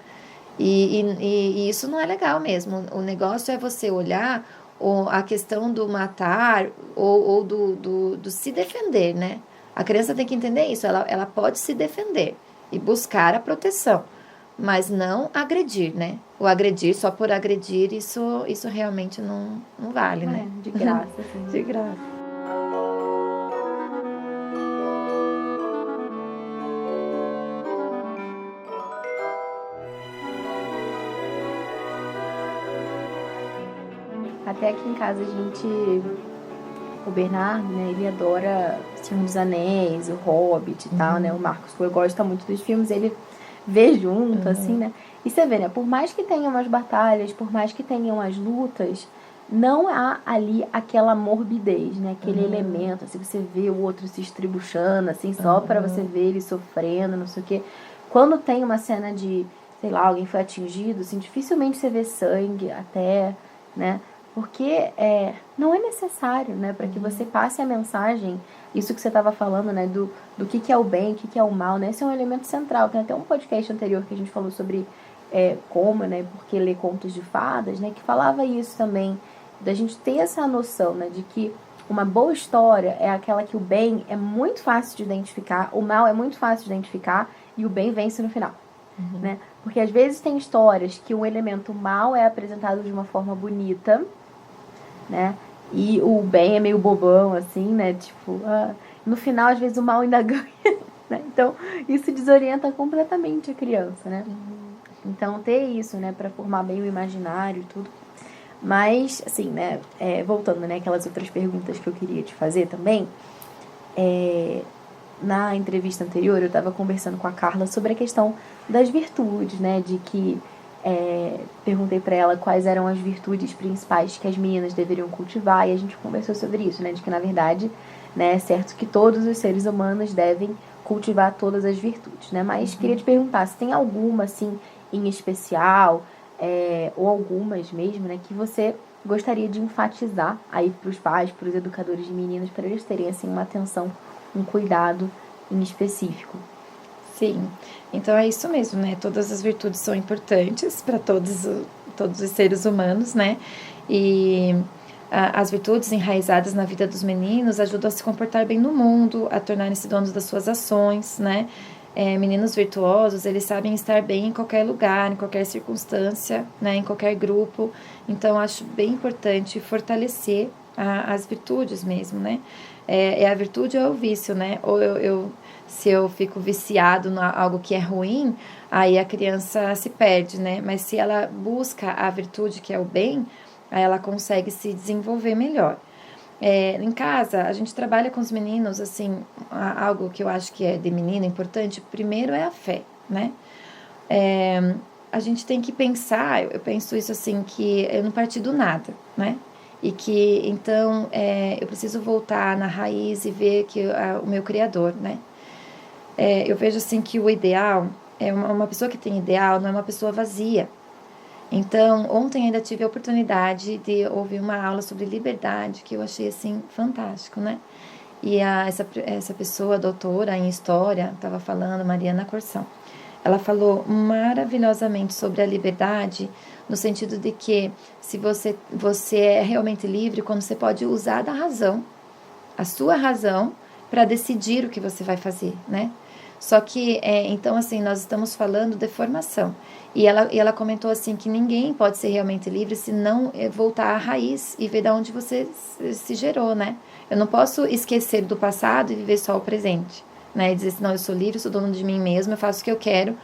E isso não é legal mesmo. O negócio é você olhar a questão do matar ou do se defender, né? A criança tem que entender isso. Ela pode se defender e buscar a proteção, mas não agredir, né? O agredir só por agredir, isso realmente não vale, né?
De graça, assim.
De graça.
Até aqui em casa o Bernardo, né, ele adora Senhor dos Anéis, o Hobbit e tal, né? O Marcos gosta muito dos filmes, ele vê junto, assim, né? E você vê, né? Por mais que tenham as batalhas, por mais que tenham as lutas, não há ali aquela morbidez, né? Aquele elemento, assim, você vê o outro se estribuchando, assim, só para você ver ele sofrendo, não sei o quê. Quando tem uma cena de, sei lá, alguém foi atingido, assim, dificilmente você vê sangue até, né? Porque não é necessário, né? Para que você passe a mensagem, isso que você estava falando, né? Do que é o bem, o que é o mal, né? Esse é um elemento central. Tem até um podcast anterior que a gente falou sobre como, né? Porque ler contos de fadas, né? Que falava isso também, da gente ter essa noção, né? De que uma boa história é aquela que o bem é muito fácil de identificar, o mal é muito fácil de identificar e o bem vence no final, né? Porque às vezes tem histórias que o elemento mal é apresentado de uma forma bonita, né? E o bem é meio bobão, assim, né? Tipo, no final, às vezes, o mal ainda ganha, né? Então, isso desorienta completamente a criança, né? Então, ter isso, né? Pra formar bem o imaginário e tudo. Mas, assim, né? Voltando, né? Aquelas outras perguntas que eu queria te fazer também. Na entrevista anterior, eu estava conversando com a Carla sobre a questão das virtudes, né? De que perguntei para ela quais eram as virtudes principais que as meninas deveriam cultivar e a gente conversou sobre isso, né? De que, na verdade, né, é certo que todos os seres humanos devem cultivar todas as virtudes, né? Mas queria te perguntar se tem alguma, assim, em especial, ou algumas mesmo, né? Que você gostaria de enfatizar aí para os pais, para os educadores de meninas, para eles terem, assim, uma atenção, um cuidado em específico.
Sim, então é isso mesmo, né? Todas as virtudes são importantes para todos os seres humanos, né? E as virtudes enraizadas na vida dos meninos ajudam a se comportar bem no mundo, a tornarem-se donos das suas ações, né? Meninos virtuosos, eles sabem estar bem em qualquer lugar, em qualquer circunstância, né? Em qualquer grupo. Então, acho bem importante fortalecer as virtudes mesmo, né? A virtude ou é o vício, né? Ou se eu fico viciado em algo que é ruim, aí a criança se perde, né? Mas se ela busca a virtude que é o bem, aí ela consegue se desenvolver melhor. Em casa, a gente trabalha com os meninos, assim, algo que eu acho que é de menino importante, primeiro é a fé, né? A gente tem que pensar, eu penso isso assim, que eu não parti do nada, né? E que, então, eu preciso voltar na raiz e ver que o meu Criador, né? Eu vejo assim que o ideal, uma pessoa que tem ideal não é uma pessoa vazia. Então, ontem ainda tive a oportunidade de ouvir uma aula sobre liberdade, que eu achei assim fantástico, né? E essa pessoa, doutora em história, estava falando, Mariana Corsão, ela falou maravilhosamente sobre a liberdade, no sentido de que se você é realmente livre quando você pode usar da razão, a sua razão, para decidir o que você vai fazer, né? Só que, então, assim, nós estamos falando de formação. E ela comentou, assim, que ninguém pode ser realmente livre se não voltar à raiz e ver de onde você se gerou, né? Eu não posso esquecer do passado e viver só o presente, né? E dizer assim, não, eu sou livre, sou dono de mim mesma, eu faço o que eu quero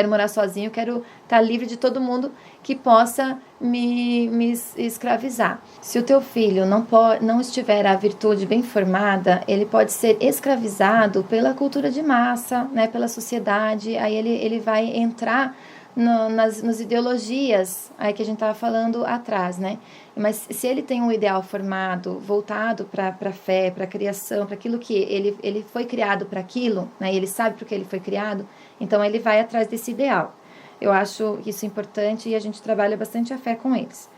morar sozinho, quero estar livre de todo mundo que possa me escravizar. Se o teu filho não estiver a virtude bem formada, ele pode ser escravizado pela cultura de massa, né, pela sociedade, aí ele vai entrar nas ideologias aí que a gente estava falando atrás, né? Mas se ele tem um ideal formado, voltado para a fé, para a criação, para aquilo que ele foi criado para aquilo, né? Ele sabe para que ele foi criado, então ele vai atrás desse ideal. Eu acho isso importante e a gente trabalha bastante a fé com eles.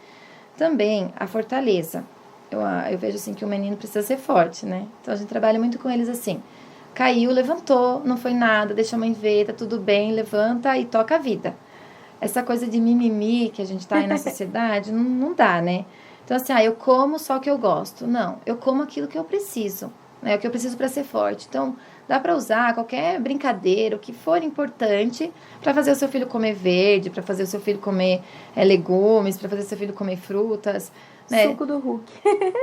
Também a fortaleza. Eu vejo assim que o menino precisa ser forte, né? Então a gente trabalha muito com eles assim. Caiu, levantou, não foi nada, deixa a mãe ver, tá tudo bem, levanta e toca a vida. Essa coisa de mimimi que a gente tá aí na sociedade, não dá, né? Então assim, eu como só o que eu gosto. Não, eu como aquilo que eu preciso, né? O que eu preciso para ser forte. Então, dá para usar qualquer brincadeira, o que for importante, para fazer o seu filho comer verde, para fazer o seu filho comer legumes, para fazer o seu filho comer frutas, né?
Suco do Hulk.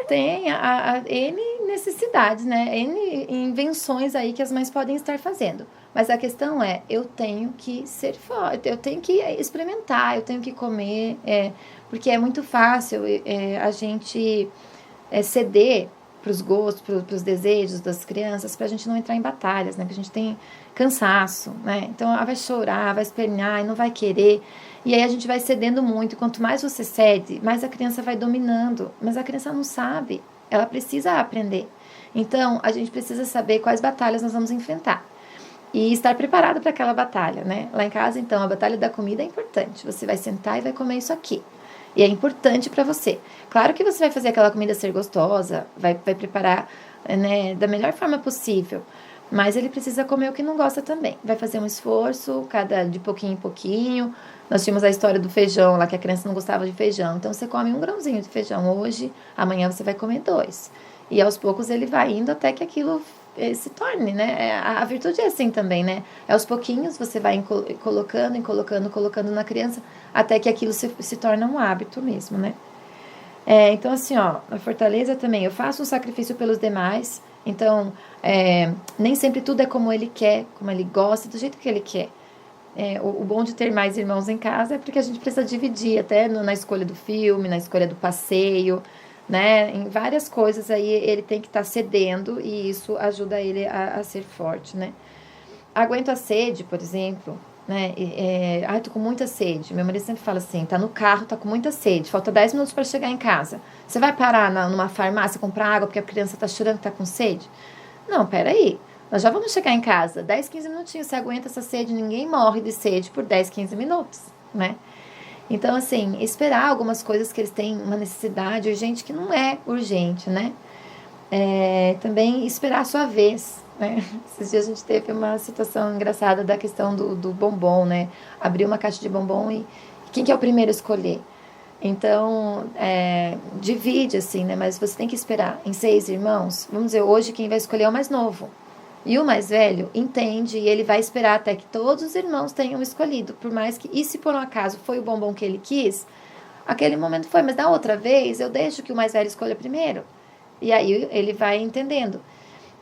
Tem a N necessidades, né? N invenções aí que as mães podem estar fazendo. Mas a questão é, eu tenho que ser forte, eu tenho que experimentar, eu tenho que comer, porque é muito fácil a gente ceder para os gostos, para os desejos das crianças, para a gente não entrar em batalhas, né? Que a gente tem cansaço, né? Então ela vai chorar, vai espernear e não vai querer. E aí a gente vai cedendo muito. E quanto mais você cede, mais a criança vai dominando. Mas a criança não sabe, ela precisa aprender. Então a gente precisa saber quais batalhas nós vamos enfrentar. E estar preparado para aquela batalha, né? Lá em casa, então, a batalha da comida é importante. Você vai sentar e vai comer isso aqui. E é importante para você. Claro que você vai fazer aquela comida ser gostosa, vai preparar, né, da melhor forma possível. Mas ele precisa comer o que não gosta também. Vai fazer um esforço, de pouquinho em pouquinho. Nós tínhamos a história do feijão, lá que a criança não gostava de feijão. Então, você come um grãozinho de feijão hoje, amanhã você vai comer 2. E aos poucos ele vai indo até que aquilo se torne, né? A virtude é assim também, né? Aos pouquinhos você vai colocando na criança, até que aquilo se torna um hábito mesmo, né? Então, assim, a fortaleza também, eu faço um sacrifício pelos demais, então, nem sempre tudo é como ele quer, como ele gosta, do jeito que ele quer. O bom de ter mais irmãos em casa é porque a gente precisa dividir, até na escolha do filme, na escolha do passeio, né? Em várias coisas aí ele tem que estar cedendo e isso ajuda ele a ser forte, né? Aguento a sede, por exemplo, né? Tô com muita sede. Meu marido sempre fala assim, tá no carro, tá com muita sede, falta 10 minutos para chegar em casa. Você vai parar numa farmácia comprar água porque a criança tá chorando, tá com sede? Não, peraí. Nós já vamos chegar em casa, 10, 15 minutinhos, você aguenta essa sede, ninguém morre de sede por 10, 15 minutos, né? Então, assim, esperar algumas coisas que eles têm uma necessidade urgente que não é urgente, né? Também esperar a sua vez, né? Esses dias a gente teve uma situação engraçada da questão do bombom, né? Abriu uma caixa de bombom e quem que é o primeiro a escolher? Então, divide, assim, né? Mas você tem que esperar. Em 6 irmãos, vamos dizer, hoje quem vai escolher é o mais novo. E o mais velho entende e ele vai esperar até que todos os irmãos tenham escolhido. Por mais que, e se por um acaso foi o bombom que ele quis, aquele momento foi. Mas da outra vez, eu deixo que o mais velho escolha primeiro. E aí ele vai entendendo.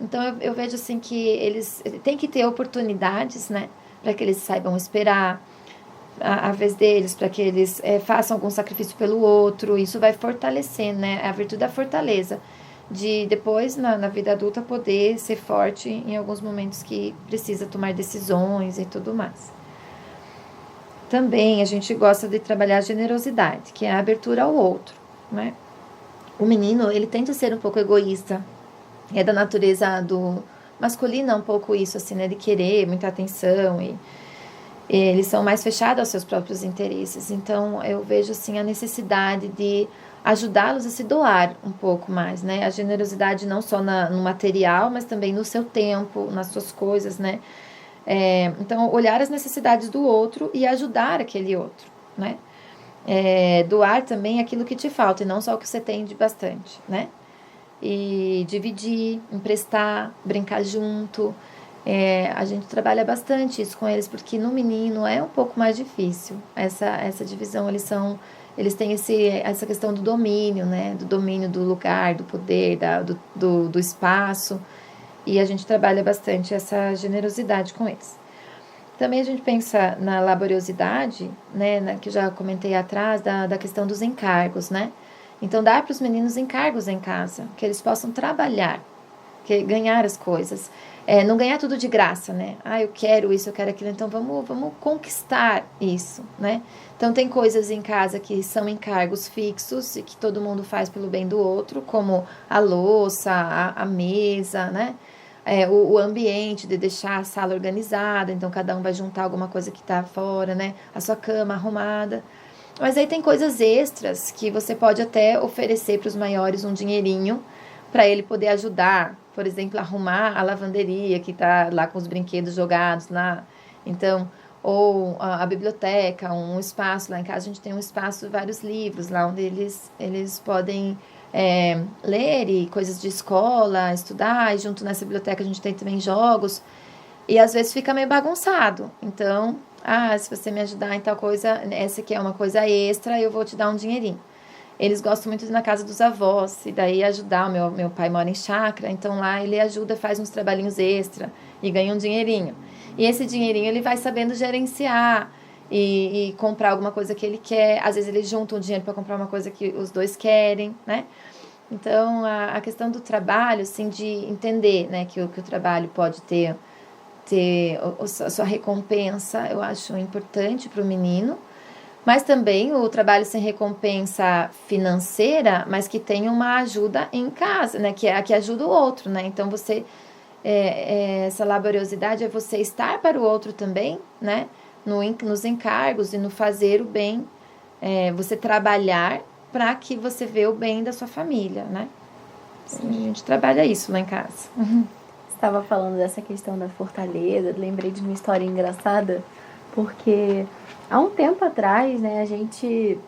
Então eu vejo assim que eles têm que ter oportunidades, né? Para que eles saibam esperar a vez deles, para que eles façam algum sacrifício pelo outro. Isso vai fortalecer, né? A virtude da fortaleza. De depois, na vida adulta, poder ser forte em alguns momentos que precisa tomar decisões e tudo mais. Também a gente gosta de trabalhar a generosidade, que é a abertura ao outro, né? O menino, ele tende a ser um pouco egoísta, é da natureza do masculino um pouco isso, assim, né? De querer muita atenção e eles são mais fechados aos seus próprios interesses. Então, eu vejo, assim, a necessidade de ajudá-los a se doar um pouco mais, né? A generosidade não só no material, mas também no seu tempo, nas suas coisas, né? Então, olhar as necessidades do outro e ajudar aquele outro, né? Doar também aquilo que te falta e não só o que você tem de bastante, né? E dividir, emprestar, brincar junto. A gente trabalha bastante isso com eles, porque no menino é um pouco mais difícil. Essa divisão, eles têm essa questão do domínio, né? Do domínio do lugar, do poder, do espaço. E a gente trabalha bastante essa generosidade com eles. Também a gente pensa na laboriosidade, né? Que eu já comentei atrás, da questão dos encargos, né? Então, dar para os meninos encargos em casa, que eles possam trabalhar, ganhar as coisas. Não ganhar tudo de graça, né? Eu quero isso, eu quero aquilo, então vamos conquistar isso, né? Então, tem coisas em casa que são encargos fixos e que todo mundo faz pelo bem do outro, como a louça, a mesa, né? O ambiente, de deixar a sala organizada, então cada um vai juntar alguma coisa que está fora, né? A sua cama arrumada. Mas aí tem coisas extras que você pode até oferecer para os maiores um dinheirinho para ele poder ajudar, por exemplo, arrumar a lavanderia que está lá com os brinquedos jogados lá. Então, ou a biblioteca, um espaço lá em casa, a gente tem um espaço, vários livros lá onde eles podem ler e coisas de escola, estudar, e junto nessa biblioteca a gente tem também jogos, e às vezes fica meio bagunçado. Então, se você me ajudar em tal coisa, essa aqui é uma coisa extra, eu vou te dar um dinheirinho. Eles gostam muito de ir na casa dos avós, e daí ajudar. O meu pai mora em chácara, então lá ele ajuda, faz uns trabalhinhos extra e ganha um dinheirinho. E esse dinheirinho ele vai sabendo gerenciar e comprar alguma coisa que ele quer. Às vezes ele junta um dinheiro para comprar uma coisa que os dois querem, né? Então, a questão do trabalho, assim, de entender, né, que o trabalho pode ter a sua recompensa, eu acho importante para o menino. Mas também o trabalho sem recompensa financeira, mas que tem uma ajuda em casa, né? Que ajuda o outro, né? Então, essa laboriosidade é você estar para o outro também, né? Nos encargos e no fazer o bem, você trabalhar para que você vê o bem da sua família, né? Sim. A gente trabalha isso lá em casa.
Estava falando dessa questão da fortaleza, lembrei de uma história engraçada, porque há um tempo atrás, né, acho que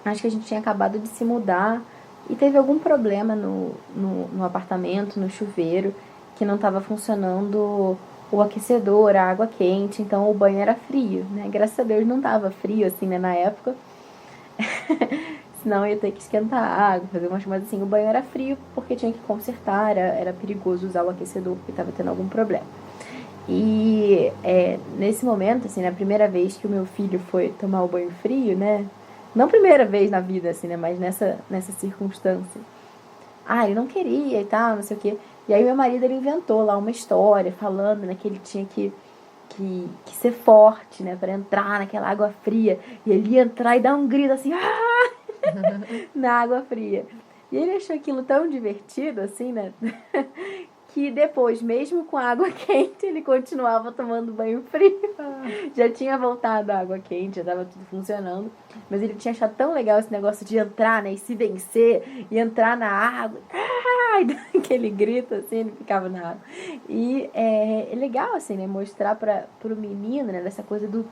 a gente tinha acabado de se mudar e teve algum problema no apartamento, no chuveiro, que não estava funcionando o aquecedor, a água quente, então o banho era frio, né? Graças a Deus não estava frio assim, né, na época. Senão eu ia ter que esquentar a água, fazer umas coisas assim. O banho era frio porque tinha que consertar, era perigoso usar o aquecedor porque estava tendo algum problema. E nesse momento, assim, na primeira vez que o meu filho foi tomar o banho frio, né? Não primeira vez na vida, assim, né? Mas nessa circunstância. Ele não queria e tal, não sei o quê. E aí meu marido, ele inventou lá uma história falando, né, que ele tinha que ser forte, né, para entrar naquela água fria. E ele ia entrar e dar um grito assim, na água fria. E ele achou aquilo tão divertido, assim, né, que depois, mesmo com a água quente, ele continuava tomando banho frio. Já tinha voltado a água quente, já estava tudo funcionando. Mas ele tinha achado tão legal esse negócio de entrar, né, e se vencer, e entrar na água. E dar aquele grito, assim, ele ficava na água. E é legal, assim, né, mostrar para o menino, né, dessa coisa do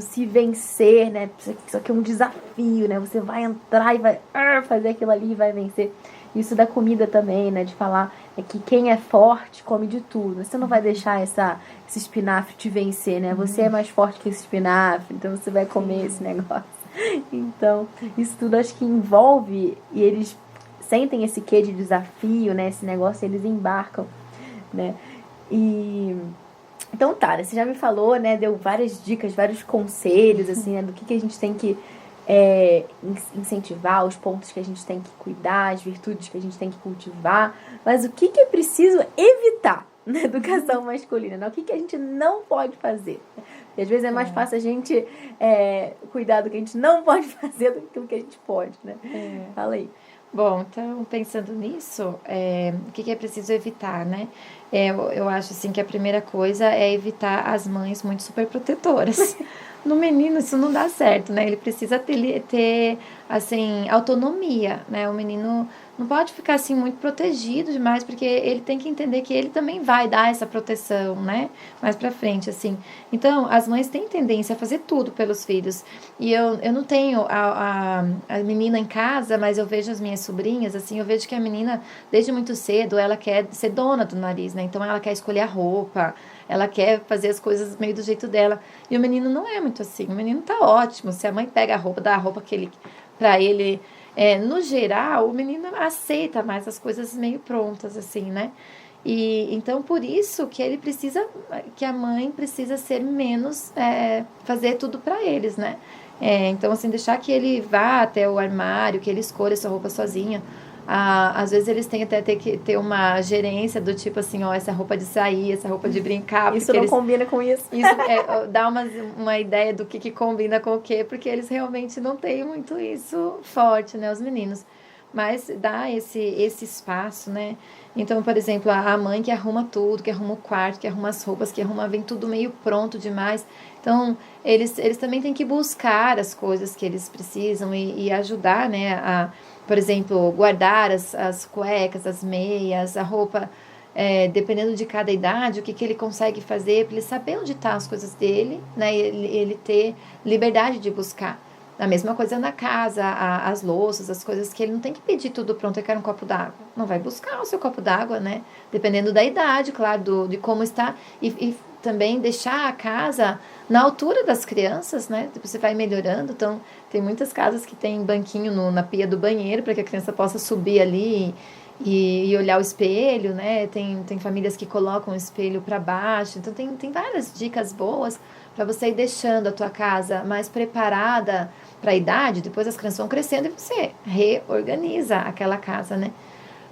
se vencer, né, isso aqui é um desafio, né, você vai entrar e vai fazer aquilo ali e vai vencer. Isso da comida também, né, de falar que quem é forte come de tudo. Você não vai deixar esse espinafre te vencer, né, você é mais forte que esse espinafre, então você vai comer esse negócio. Então, isso tudo acho que envolve, e eles sentem esse quê de desafio, né, esse negócio, eles embarcam, né, então tá, né, você já me falou, né, deu várias dicas, vários conselhos, assim, né, do que a gente tem que incentivar, os pontos que a gente tem que cuidar, as virtudes que a gente tem que cultivar, mas o que é preciso evitar na educação masculina, né? O que a gente não pode fazer? Porque às vezes é mais fácil a gente cuidar do que a gente não pode fazer do que o que a gente pode, né? Fala aí.
Bom, então, pensando nisso, o que é preciso evitar, né? Eu acho, assim, que a primeira coisa é evitar as mães muito superprotetoras. No menino, isso não dá certo, né? Ele precisa ter assim, autonomia, né? O menino não pode ficar assim muito protegido demais, porque ele tem que entender que ele também vai dar essa proteção, né? Mais pra frente, assim. Então, as mães têm tendência a fazer tudo pelos filhos. E eu não tenho a menina em casa, mas eu vejo as minhas sobrinhas, assim, eu vejo que a menina, desde muito cedo, ela quer ser dona do nariz, né? Então, ela quer escolher a roupa, ela quer fazer as coisas meio do jeito dela. E o menino não é muito assim. O menino tá ótimo. Se a mãe pega a roupa, dá a roupa que ele, pra ele... no geral, o menino aceita mais as coisas meio prontas, assim, né? E então, por isso que ele precisa, que a mãe precisa ser menos, fazer tudo para eles, né? Então, assim, deixar que ele vá até o armário, que ele escolha sua roupa sozinha. Às vezes eles têm até que ter uma gerência do tipo assim, ó, essa roupa de sair, essa roupa de brincar.
Isso não combina com isso.
Isso dá uma ideia do que combina com o quê, porque eles realmente não têm muito isso forte, né, os meninos. Mas dá esse espaço, né? Então, por exemplo, a mãe que arruma tudo, que arruma o quarto, que arruma as roupas, vem tudo meio pronto demais. Então, eles também têm que buscar as coisas que eles precisam e ajudar, né, por exemplo, guardar as cuecas, as meias, a roupa, dependendo de cada idade, o que ele consegue fazer, para ele saber onde estão as coisas dele, né? Ele ter liberdade de buscar. A mesma coisa na casa, as louças, as coisas que ele não tem que pedir tudo pronto, eu quero um copo d'água. Não vai buscar o seu copo d'água, né? Dependendo da idade, claro, de como está. E também deixar a casa na altura das crianças, né? Você vai melhorando. Então, tem muitas casas que tem banquinho na pia do banheiro para que a criança possa subir ali e olhar o espelho, né? Tem famílias que colocam o espelho para baixo. Então, tem várias dicas boas para você ir deixando a tua casa mais preparada para a idade. Depois as crianças vão crescendo e você reorganiza aquela casa, né?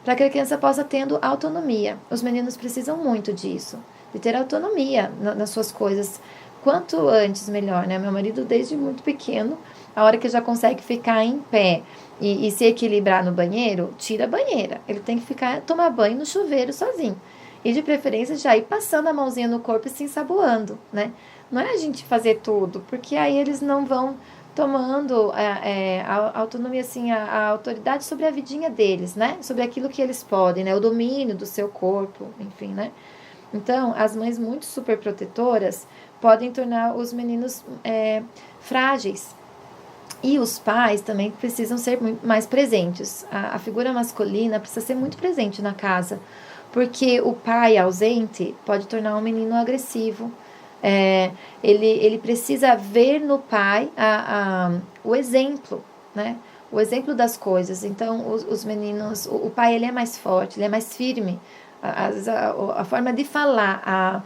Para que a criança possa tendo autonomia. Os meninos precisam muito disso, de ter autonomia nas suas coisas. Quanto antes, melhor, né? Meu marido, desde muito pequeno, a hora que já consegue ficar em pé e se equilibrar no banheiro, tira a banheira. Ele tem que tomar banho no chuveiro sozinho. E de preferência já ir passando a mãozinha no corpo e se ensaboando, né? Não é a gente fazer tudo, porque aí eles não vão tomando a autonomia, assim, a autoridade sobre a vidinha deles, né? Sobre aquilo que eles podem, né? O domínio do seu corpo, enfim, né? Então, as mães muito super protetoras podem tornar os meninos frágeis. E os pais também precisam ser muito mais presentes. A figura masculina precisa ser muito presente na casa, porque o pai ausente pode tornar um menino agressivo. Ele precisa ver no pai o exemplo, né? O exemplo das coisas. Então, os meninos, o pai ele é mais forte, ele é mais firme. A forma de falar,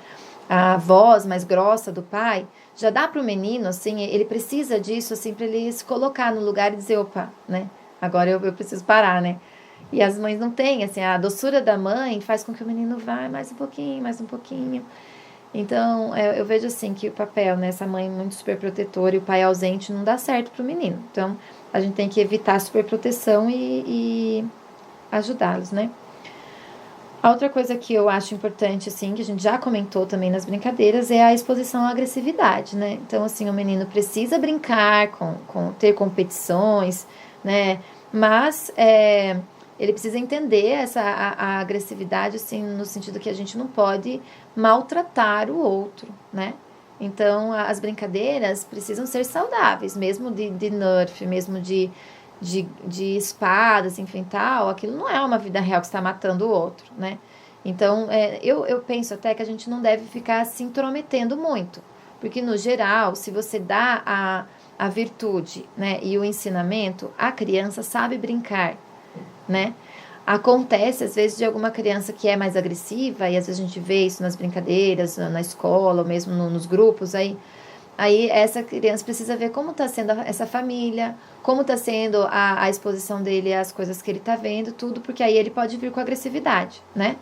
a voz mais grossa do pai, já dá para o menino, assim, ele precisa disso, assim, para ele se colocar no lugar e dizer, opa, né? Agora eu preciso parar, né? E as mães não têm, assim, a doçura da mãe faz com que o menino vá mais um pouquinho, mais um pouquinho. Então, eu vejo assim que o papel, né, essa mãe muito superprotetora e o pai ausente não dá certo pro menino. Então, a gente tem que evitar a superproteção e ajudá-los, né? A outra coisa que eu acho importante, assim, que a gente já comentou também nas brincadeiras, é a exposição à agressividade, né? Então, assim, o menino precisa brincar, ter competições, né? Mas ele precisa entender a agressividade, assim, no sentido que a gente não pode maltratar o outro, né? Então, as brincadeiras precisam ser saudáveis, mesmo de Nerf, mesmo de espadas, enfim, tal, aquilo não é uma vida real que está matando o outro, né? Então, eu penso até que a gente não deve ficar se intrometendo muito, porque, no geral, se você dá a virtude, né, e o ensinamento, a criança sabe brincar, né? Acontece, às vezes, de alguma criança que é mais agressiva, e às vezes a gente vê isso nas brincadeiras, na escola, ou mesmo nos grupos, aí essa criança precisa ver como está sendo essa família, como está sendo a exposição dele às coisas que ele está vendo, tudo, porque aí ele pode vir com agressividade, né?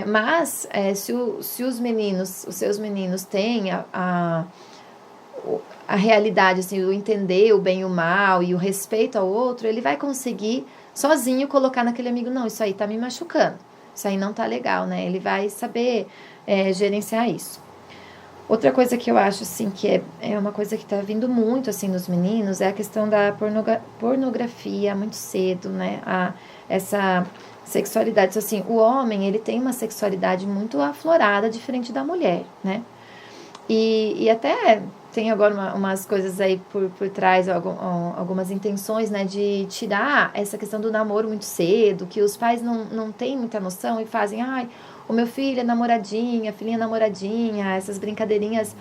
Mas se os seus meninos têm a realidade, assim, o entender o bem e o mal e o respeito ao outro, ele vai conseguir sozinho colocar naquele amigo, não, isso aí tá me machucando, isso aí não tá legal, né? Ele vai saber gerenciar isso. Outra coisa que eu acho, assim, que é uma coisa que tá vindo muito, assim, nos meninos, é a questão da pornografia muito cedo, né? Essa sexualidade, assim, o homem, ele tem uma sexualidade muito aflorada, diferente da mulher, né? E até tem agora umas coisas aí por trás, algumas intenções, né, de tirar essa questão do namoro muito cedo, que os pais não têm muita noção e fazem, ai, o meu filho é namoradinha, filhinha é namoradinha, essas brincadeirinhas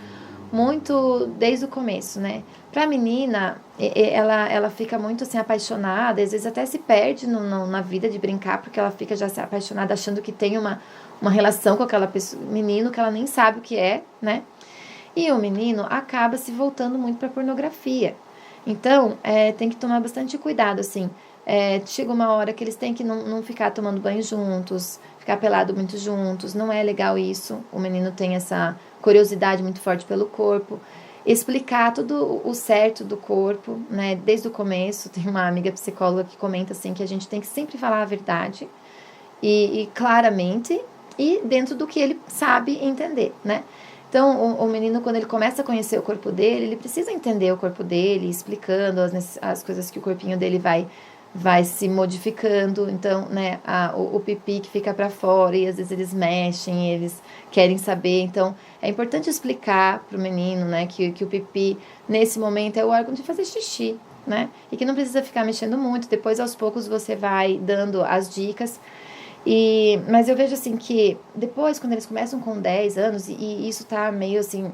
muito desde o começo, né? Pra menina, ela fica muito assim apaixonada, às vezes até se perde na vida de brincar, porque ela fica já se apaixonada achando que tem uma relação com aquela pessoa, menino que ela nem sabe o que é, né? E o menino acaba se voltando muito para pornografia. Então, tem que tomar bastante cuidado, assim. Chega uma hora que eles têm que não ficar tomando banho juntos, ficar pelado muito juntos. Não é legal isso. O menino tem essa curiosidade muito forte pelo corpo. Explicar tudo o certo do corpo, né? Desde o começo. Tem uma amiga psicóloga que comenta, assim, que a gente tem que sempre falar a verdade. E claramente, e dentro do que ele sabe entender, né? Então, o menino, quando ele começa a conhecer o corpo dele, ele precisa entender o corpo dele, explicando as coisas que o corpinho dele vai se modificando. Então, né, o pipi que fica para fora, e às vezes eles mexem, eles querem saber. Então, é importante explicar para o menino, né, que o pipi, nesse momento, é o órgão de fazer xixi, né? E que não precisa ficar mexendo muito. Depois, aos poucos, você vai dando as dicas. Mas eu vejo assim que depois, quando eles começam com 10 anos, e isso tá meio assim,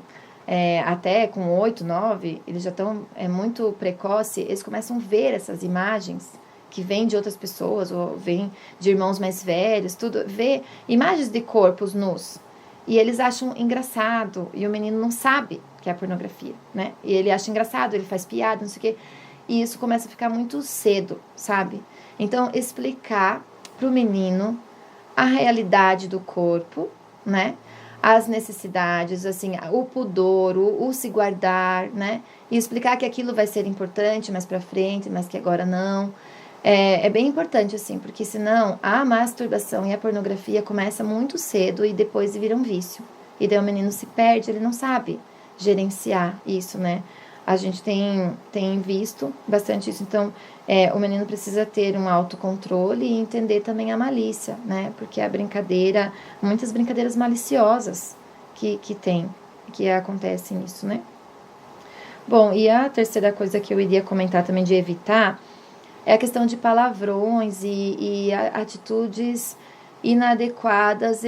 até com 8 9 eles já estão muito precoce, eles começam a ver essas imagens que vêm de outras pessoas, ou vêm de irmãos mais velhos, tudo, ver imagens de corpos nus. E eles acham engraçado, e o menino não sabe que é pornografia, né? E ele acha engraçado, ele faz piada, não sei o quê. E isso começa a ficar muito cedo, sabe? Então, explicar pro menino a realidade do corpo, né? As necessidades, assim, o pudor, o se guardar, né? E explicar que aquilo vai ser importante mais pra frente, mas que agora não. É bem importante, assim, porque senão a masturbação e a pornografia começa muito cedo e depois vira um vício. E daí o menino se perde, ele não sabe gerenciar isso, né? A gente tem visto bastante isso. Então, o menino precisa ter um autocontrole e entender também a malícia, né? Porque a brincadeira, muitas brincadeiras maliciosas que acontecem nisso, né? Bom, e a terceira coisa que eu iria comentar também de evitar é a questão de palavrões e atitudes inadequadas,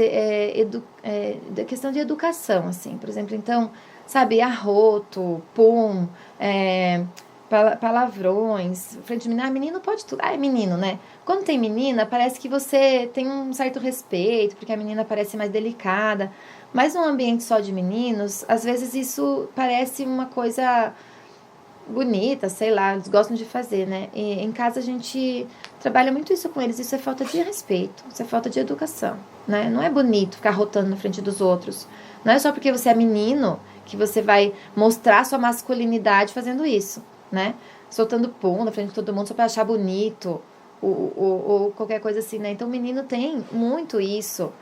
da questão de educação, assim. Por exemplo, então, sabe, arroto, pum, palavrões, frente de menino, menino pode tudo, é menino, né? Quando tem menina, parece que você tem um certo respeito, porque a menina parece mais delicada, mas num ambiente só de meninos, às vezes isso parece uma coisa bonita, sei lá, eles gostam de fazer, né? E em casa a gente trabalha muito isso com eles, isso é falta de respeito, isso é falta de educação, né? Não é bonito ficar rotando na frente dos outros, não é só porque você é menino que você vai mostrar sua masculinidade fazendo isso, né? Soltando pum na frente de todo mundo só pra achar bonito, ou qualquer coisa assim, né? Então o menino tem muito isso.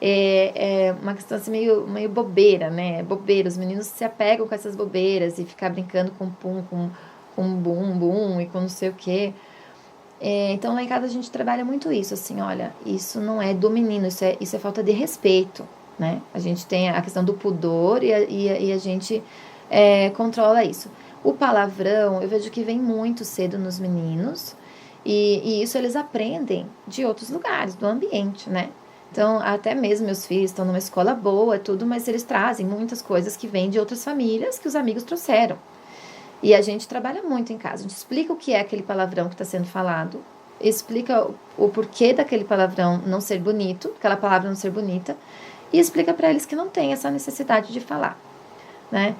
É uma questão assim meio bobeira, né? Bobeira, os meninos se apegam com essas bobeiras e ficar brincando com pum, com bum e com não sei o quê. Então lá em casa a gente trabalha muito isso, assim, olha, isso não é do menino, isso é falta de respeito, né? A gente tem a questão do pudor e a gente controla isso. O palavrão, eu vejo que vem muito cedo nos meninos e isso eles aprendem de outros lugares, do ambiente, né? Então, até mesmo meus filhos estão numa escola boa, tudo, mas eles trazem muitas coisas que vêm de outras famílias que os amigos trouxeram. E a gente trabalha muito em casa. A gente explica o que é aquele palavrão que está sendo falado, explica o porquê daquele palavrão não ser bonito, aquela palavra não ser bonita, e explica para eles que não tem essa necessidade de falar, né?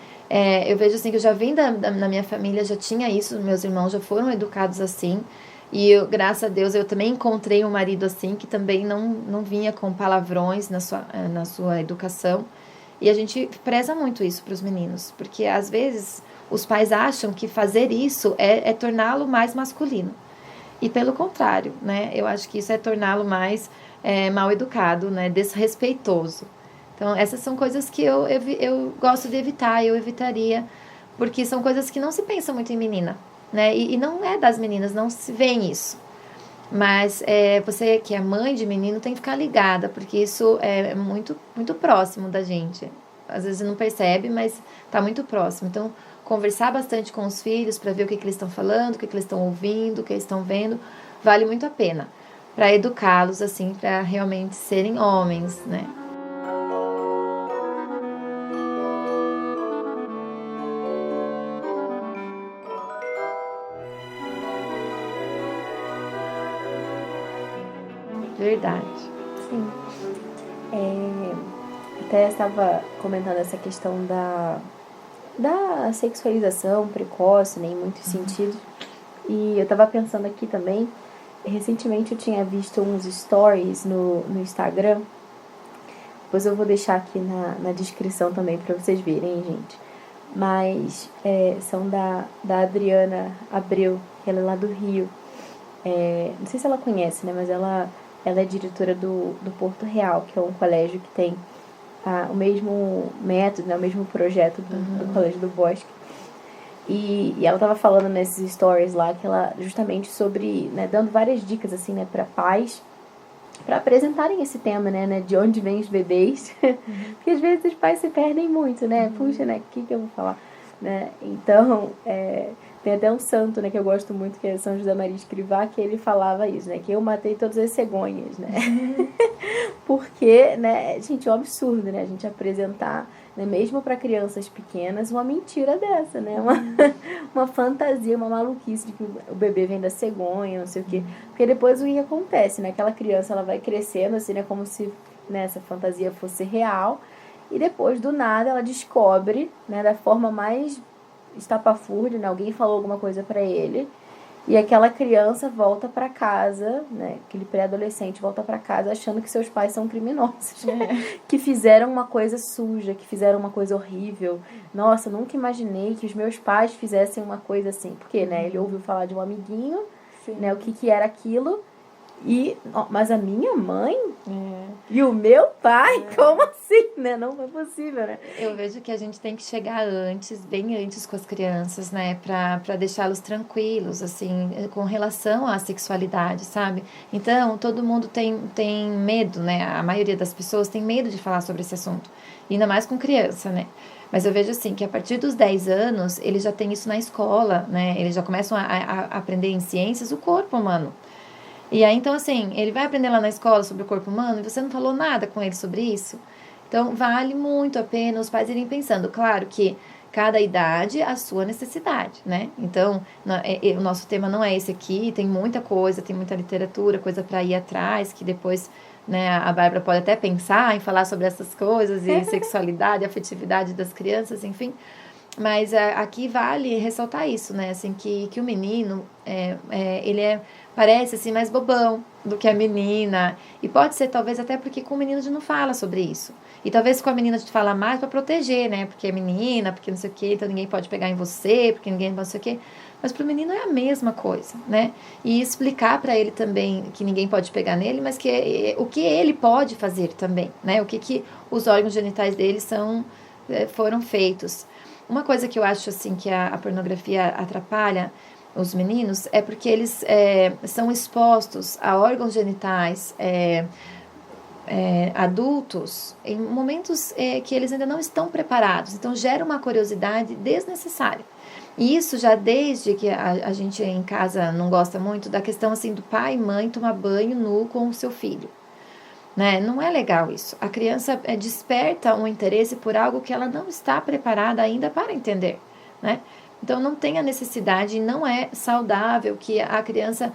Eu vejo assim que eu já vim na minha família, já tinha isso, meus irmãos já foram educados assim. E eu, graças a Deus, eu também encontrei um marido assim, que também não vinha com palavrões na sua educação. E a gente preza muito isso para os meninos, porque às vezes os pais acham que fazer isso é torná-lo mais masculino. E pelo contrário, né? Eu acho que isso é torná-lo mais mal educado, né? Desrespeitoso. Então, essas são coisas que eu gosto de evitar, eu evitaria, porque são coisas que não se pensa muito em menina, né? E não é das meninas, não se vê isso. Mas você que é mãe de menino tem que ficar ligada, porque isso é muito, muito próximo da gente. Às vezes não percebe, mas está muito próximo. Então, conversar bastante com os filhos para ver o que eles estão falando, o que eles estão ouvindo, o que eles estão vendo, vale muito a pena. Para educá-los, assim, para realmente serem homens, né? Verdade.
Sim. Até estava comentando essa questão da sexualização precoce, né, em muitos sentidos. E eu estava pensando aqui também, recentemente eu tinha visto uns stories no Instagram. Depois eu vou deixar aqui na descrição também para vocês verem, gente. Mas são da Adriana Abreu, que ela é lá do Rio. Não sei se ela conhece, né, mas ela é diretora do Porto Real, que é um colégio que tem o mesmo método, né, o mesmo projeto do Colégio do Bosque. E ela estava falando nesses stories lá, que ela justamente sobre, né, dando várias dicas assim, né, para pais, para apresentarem esse tema, né, de onde vêm os bebês, porque às vezes os pais se perdem muito, né, puxa, né, o que eu vou falar, né, então, tem até um santo, né, que eu gosto muito, que é São José Maria Escrivá, que ele falava isso, né, que eu matei todas as cegonhas, né, porque, né, gente, é um absurdo, né, a gente apresentar, né, mesmo para crianças pequenas, uma mentira dessa, né, uma fantasia, uma maluquice de que o bebê vem da cegonha, não sei o quê, porque depois o que acontece, né, aquela criança, ela vai crescendo, assim, né, como se, né, essa fantasia fosse real, e depois, do nada, ela descobre, né, da forma mais estapafúrdia, né, alguém falou alguma coisa para ele, e aquela criança volta para casa, né, aquele pré-adolescente volta para casa achando que seus pais são criminosos, que fizeram uma coisa suja, que fizeram uma coisa horrível. Nossa, eu nunca imaginei que os meus pais fizessem uma coisa assim, porque, né, ele ouviu falar de um amiguinho, né, o que era aquilo. Mas a minha mãe e o meu pai, como assim, né? Não é possível, né?
Eu vejo que a gente tem que chegar antes, bem antes com as crianças, né? Pra deixá-los tranquilos, assim, com relação à sexualidade, sabe? Então, todo mundo tem medo, né? A maioria das pessoas tem medo de falar sobre esse assunto. Ainda mais com criança, né? Mas eu vejo assim, que a partir dos 10 anos, eles já têm isso na escola, né? Eles já começam a aprender em ciências o corpo humano. E aí, então, assim, ele vai aprender lá na escola sobre o corpo humano e você não falou nada com ele sobre isso. Então, vale muito a pena os pais irem pensando. Claro que cada idade a sua necessidade, né? Então, o nosso tema não é esse aqui, tem muita coisa, tem muita literatura, coisa para ir atrás, que depois, né, a Bárbara pode até pensar em falar sobre essas coisas, e sexualidade, afetividade das crianças, enfim. Mas aqui vale ressaltar isso, né? Assim, que o menino, ele parece assim, mais bobão do que a menina. E pode ser, talvez, até porque com o menino a gente não fala sobre isso. E talvez com a menina a gente fala mais para proteger, né? Porque é menina, porque não sei o quê, então ninguém pode pegar em você, porque ninguém não sei o quê. Mas para o menino é a mesma coisa, né? E explicar para ele também que ninguém pode pegar nele, mas que o que ele pode fazer também, né? O que os órgãos genitais dele foram feitos. Uma coisa que eu acho assim que a pornografia atrapalha os meninos é porque eles são expostos a órgãos genitais adultos em momentos que eles ainda não estão preparados. Então gera uma curiosidade desnecessária. E isso já desde que a gente em casa não gosta muito da questão assim do pai e mãe tomar banho nu com o seu filho. Né? Não é legal isso. A criança desperta um interesse por algo que ela não está preparada ainda para entender, né? Então não tem a necessidade, não é saudável que a criança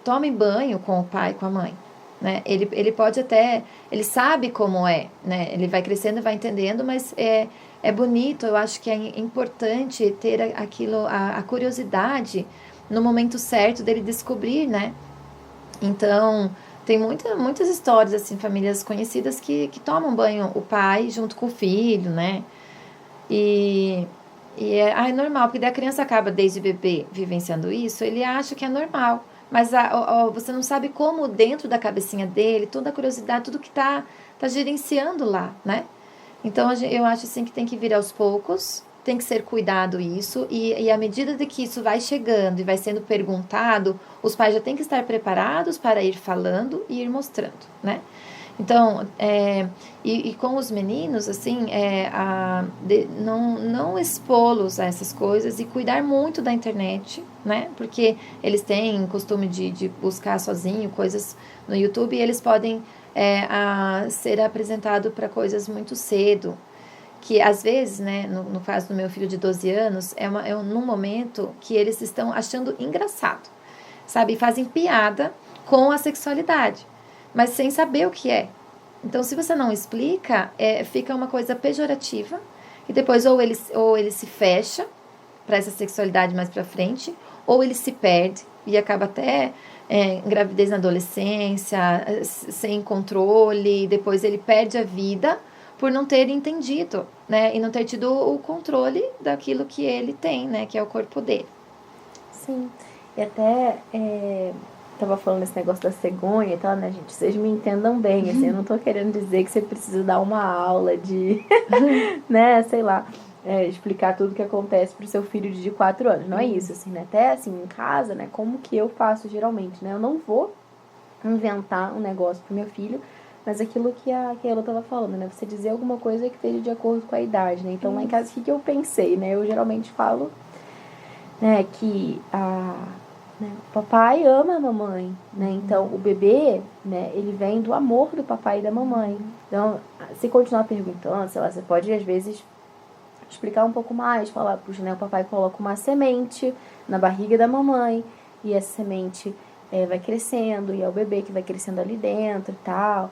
tome banho com o pai e com a mãe, né? Ele pode até, ele sabe como é, né? Ele vai crescendo e vai entendendo, mas é bonito, eu acho que é importante ter aquilo, a curiosidade no momento certo dele descobrir, né? Então tem muitas histórias, assim, famílias conhecidas que tomam banho o pai junto com o filho, né? E é normal, porque daí a criança acaba desde bebê vivenciando isso, ele acha que é normal. Mas você não sabe como dentro da cabecinha dele, toda a curiosidade, tudo que está tá gerenciando lá, né? Então, eu acho assim que tem que vir aos poucos, tem que ser cuidado isso, e à medida de que isso vai chegando e vai sendo perguntado, os pais já têm que estar preparados para ir falando e ir mostrando, né? Então, e com os meninos, assim, não expô-los a essas coisas e cuidar muito da internet, né? Porque eles têm costume de buscar sozinho coisas no YouTube e eles podem ser apresentados para coisas muito cedo. Que às vezes, né, no caso do meu filho de 12 anos, num momento que eles estão achando engraçado, sabe? E fazem piada com a sexualidade, mas sem saber o que é. Então, se você não explica, fica uma coisa pejorativa, e depois ou ele se fecha para essa sexualidade mais para frente, ou ele se perde e acaba até gravidez na adolescência, sem controle, depois ele perde a vida por não ter entendido, né? E não ter tido o controle daquilo que ele tem, né? Que é o corpo dele.
Sim. E até tava falando esse negócio da cegonha e tal, né, gente? Vocês me entendam bem, assim, eu não tô querendo dizer que você precisa dar uma aula de, né, sei lá, explicar tudo o que acontece pro seu filho de 4 anos. Não é isso, assim, né? Até, assim, em casa, né, como que eu faço geralmente, né? Eu não vou inventar um negócio pro meu filho, mas aquilo que a Keila tava falando, né? Você dizer alguma coisa que esteja de acordo com a idade, né? Então, lá em casa, o que eu pensei, né? Eu geralmente falo, né, que o papai ama a mamãe, né? Então, o bebê, né, ele vem do amor do papai e da mamãe. Então, se continuar perguntando, sei lá, você pode, às vezes, explicar um pouco mais, falar, puxa, né, o papai coloca uma semente na barriga da mamãe, e essa semente vai crescendo, e é o bebê que vai crescendo ali dentro e tal.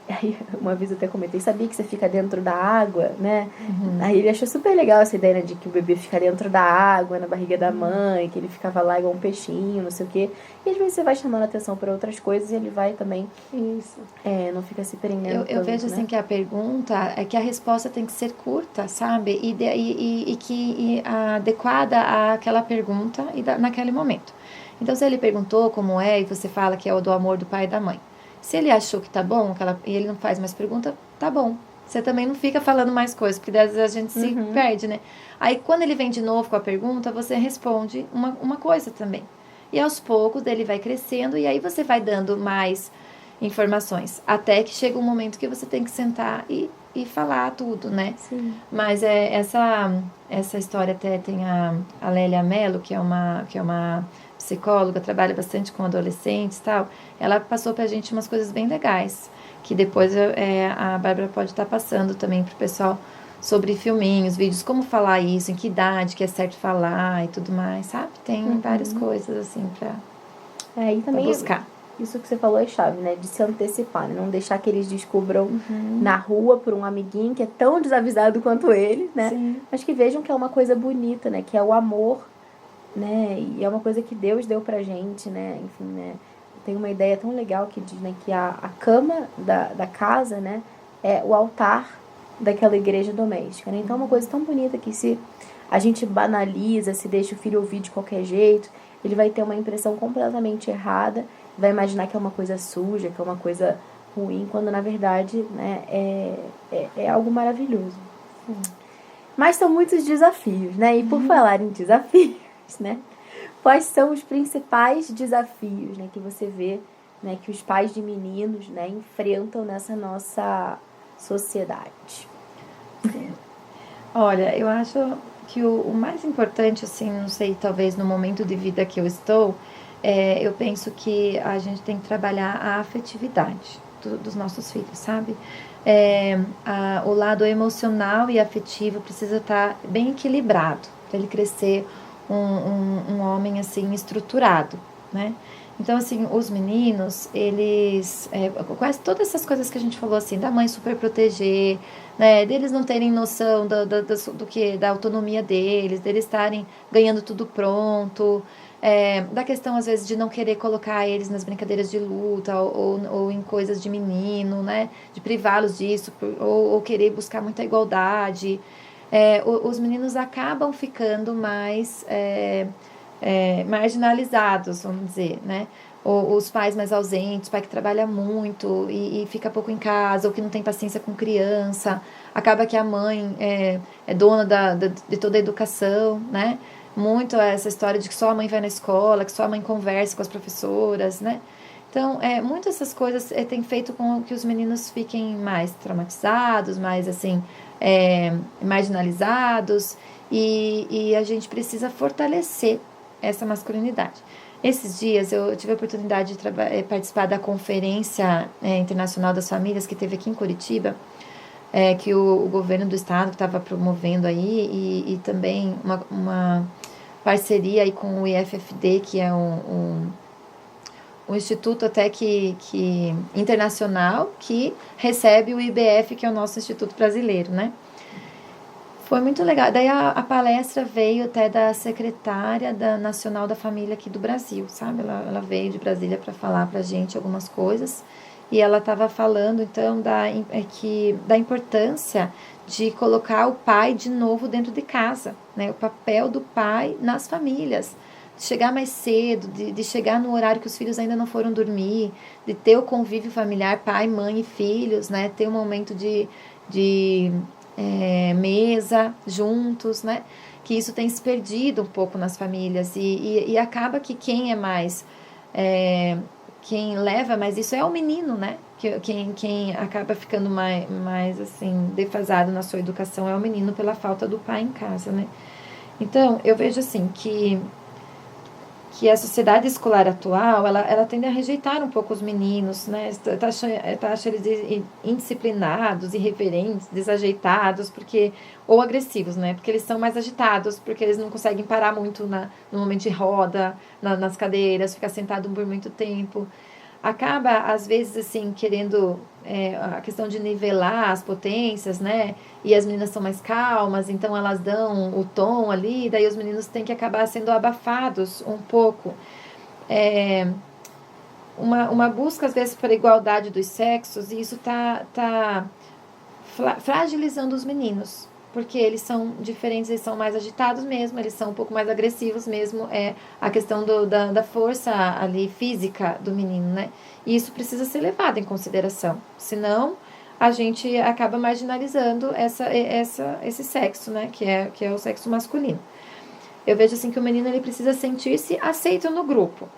Aí, uma vez eu até comentei, sabia que você fica dentro da água, né? Aí ele achou super legal essa ideia, né, de que o bebê fica dentro da água, na barriga da mãe, que ele ficava lá igual um peixinho, não sei o quê. E às vezes você vai chamando a atenção para outras coisas e ele vai também, não fica se prendendo
Eu vejo,
né?
assim, que a pergunta é que a resposta tem que ser curta, sabe? E adequada àquela pergunta naquele momento. Então, se ele perguntou como é e você fala que é o do amor do pai e da mãe. Se ele achou que tá bom, e ele não faz mais pergunta, tá bom. Você também não fica falando mais coisas, porque às vezes a gente se perde, né? Aí, quando ele vem de novo com a pergunta, você responde uma coisa também. E aos poucos ele vai crescendo e aí você vai dando mais informações. Até que chega um momento que você tem que sentar e falar tudo, né?
Sim.
Mas essa história até tem a Lélia Mello, que é uma psicóloga, trabalha bastante com adolescentes e tal. Ela passou pra gente umas coisas bem legais, que depois a Bárbara pode estar passando também pro pessoal sobre filminhos, vídeos, como falar isso, em que idade que é certo falar e tudo mais, sabe? Tem várias coisas assim pra
E também
buscar.
Isso que você falou é chave, né? De se antecipar, né? Não deixar que eles descubram na rua por um amiguinho que é tão desavisado quanto ele, né?
Sim.
Mas que vejam que é uma coisa bonita, né? Que é o amor, né? E é uma coisa que Deus deu pra gente, né? Enfim, né? Tem uma ideia tão legal que diz, né? Que a cama da casa, né? É o altar daquela igreja doméstica, né? Então é uma coisa tão bonita que se a gente banaliza, se deixa o filho ouvir de qualquer jeito, ele vai ter uma impressão completamente errada, vai imaginar que é uma coisa suja, que é uma coisa ruim, quando na verdade, né, é algo maravilhoso. Mas são muitos desafios, né? E por falar em desafios, né? Quais são os principais desafios, né, que você vê, né, que os pais de meninos, né, enfrentam nessa nossa sociedade?
Olha, eu acho que o mais importante, assim, não sei, talvez no momento de vida que eu estou, eu penso que a gente tem que trabalhar a afetividade dos nossos filhos, sabe? O lado emocional e afetivo precisa estar bem equilibrado para ele crescer um homem, assim, estruturado, né? Então, assim, os meninos, eles... quase todas essas coisas que a gente falou, assim, da mãe super proteger, né? Deles não terem noção da autonomia deles, deles estarem ganhando tudo pronto, da questão, às vezes, de não querer colocar eles nas brincadeiras de luta ou em coisas de menino, né? De privá-los disso, ou querer buscar muita igualdade. Os meninos acabam ficando mais... marginalizados, vamos dizer, né? ou os pais mais ausentes, o pai que trabalha muito e fica pouco em casa, ou que não tem paciência com criança, acaba que a mãe é dona de toda a educação, né? Muito essa história de que só a mãe vai na escola, que só a mãe conversa com as professoras, né? Então, muitas dessas coisas tem feito com que os meninos fiquem mais traumatizados, mais assim, marginalizados, e a gente precisa fortalecer essa masculinidade. Esses dias eu tive a oportunidade de participar da Conferência Internacional das Famílias que teve aqui em Curitiba, que o governo do estado estava promovendo aí, e também uma parceria aí com o IFFD, que é um instituto até que internacional, que recebe o IBF, que é o nosso instituto brasileiro, né? Foi muito legal. Daí a palestra veio até da secretária nacional da família aqui do Brasil, sabe? Ela veio de Brasília para falar para a gente algumas coisas. E ela estava falando, então, da importância de colocar o pai de novo dentro de casa, né? O papel do pai nas famílias. De chegar mais cedo, de chegar no horário que os filhos ainda não foram dormir, de ter o convívio familiar, pai, mãe e filhos, né? Ter um momento de mesa juntos, né? Que isso tem se perdido um pouco nas famílias e acaba que quem é mais quem leva mais isso é o menino, né? Quem acaba ficando mais assim defasado na sua educação é o menino pela falta do pai em casa, né? Então eu vejo assim que a sociedade escolar atual, ela tende a rejeitar um pouco os meninos, né? Taxa eles indisciplinados, irreverentes, desajeitados, ou agressivos, né? Porque eles são mais agitados, porque eles não conseguem parar muito no momento de roda, nas cadeiras, ficar sentado por muito tempo. Acaba, às vezes, assim, querendo a questão de nivelar as potências, né? E as meninas são mais calmas, então elas dão o tom ali, daí os meninos têm que acabar sendo abafados um pouco. Uma busca, às vezes, por igualdade dos sexos, e isso tá fragilizando os meninos, porque eles são diferentes, eles são mais agitados mesmo, eles são um pouco mais agressivos mesmo, a questão da força ali física do menino, né? E isso precisa ser levado em consideração, senão a gente acaba marginalizando esse sexo, né? Que é o sexo masculino. Eu vejo assim que o menino ele precisa sentir-se aceito no grupo.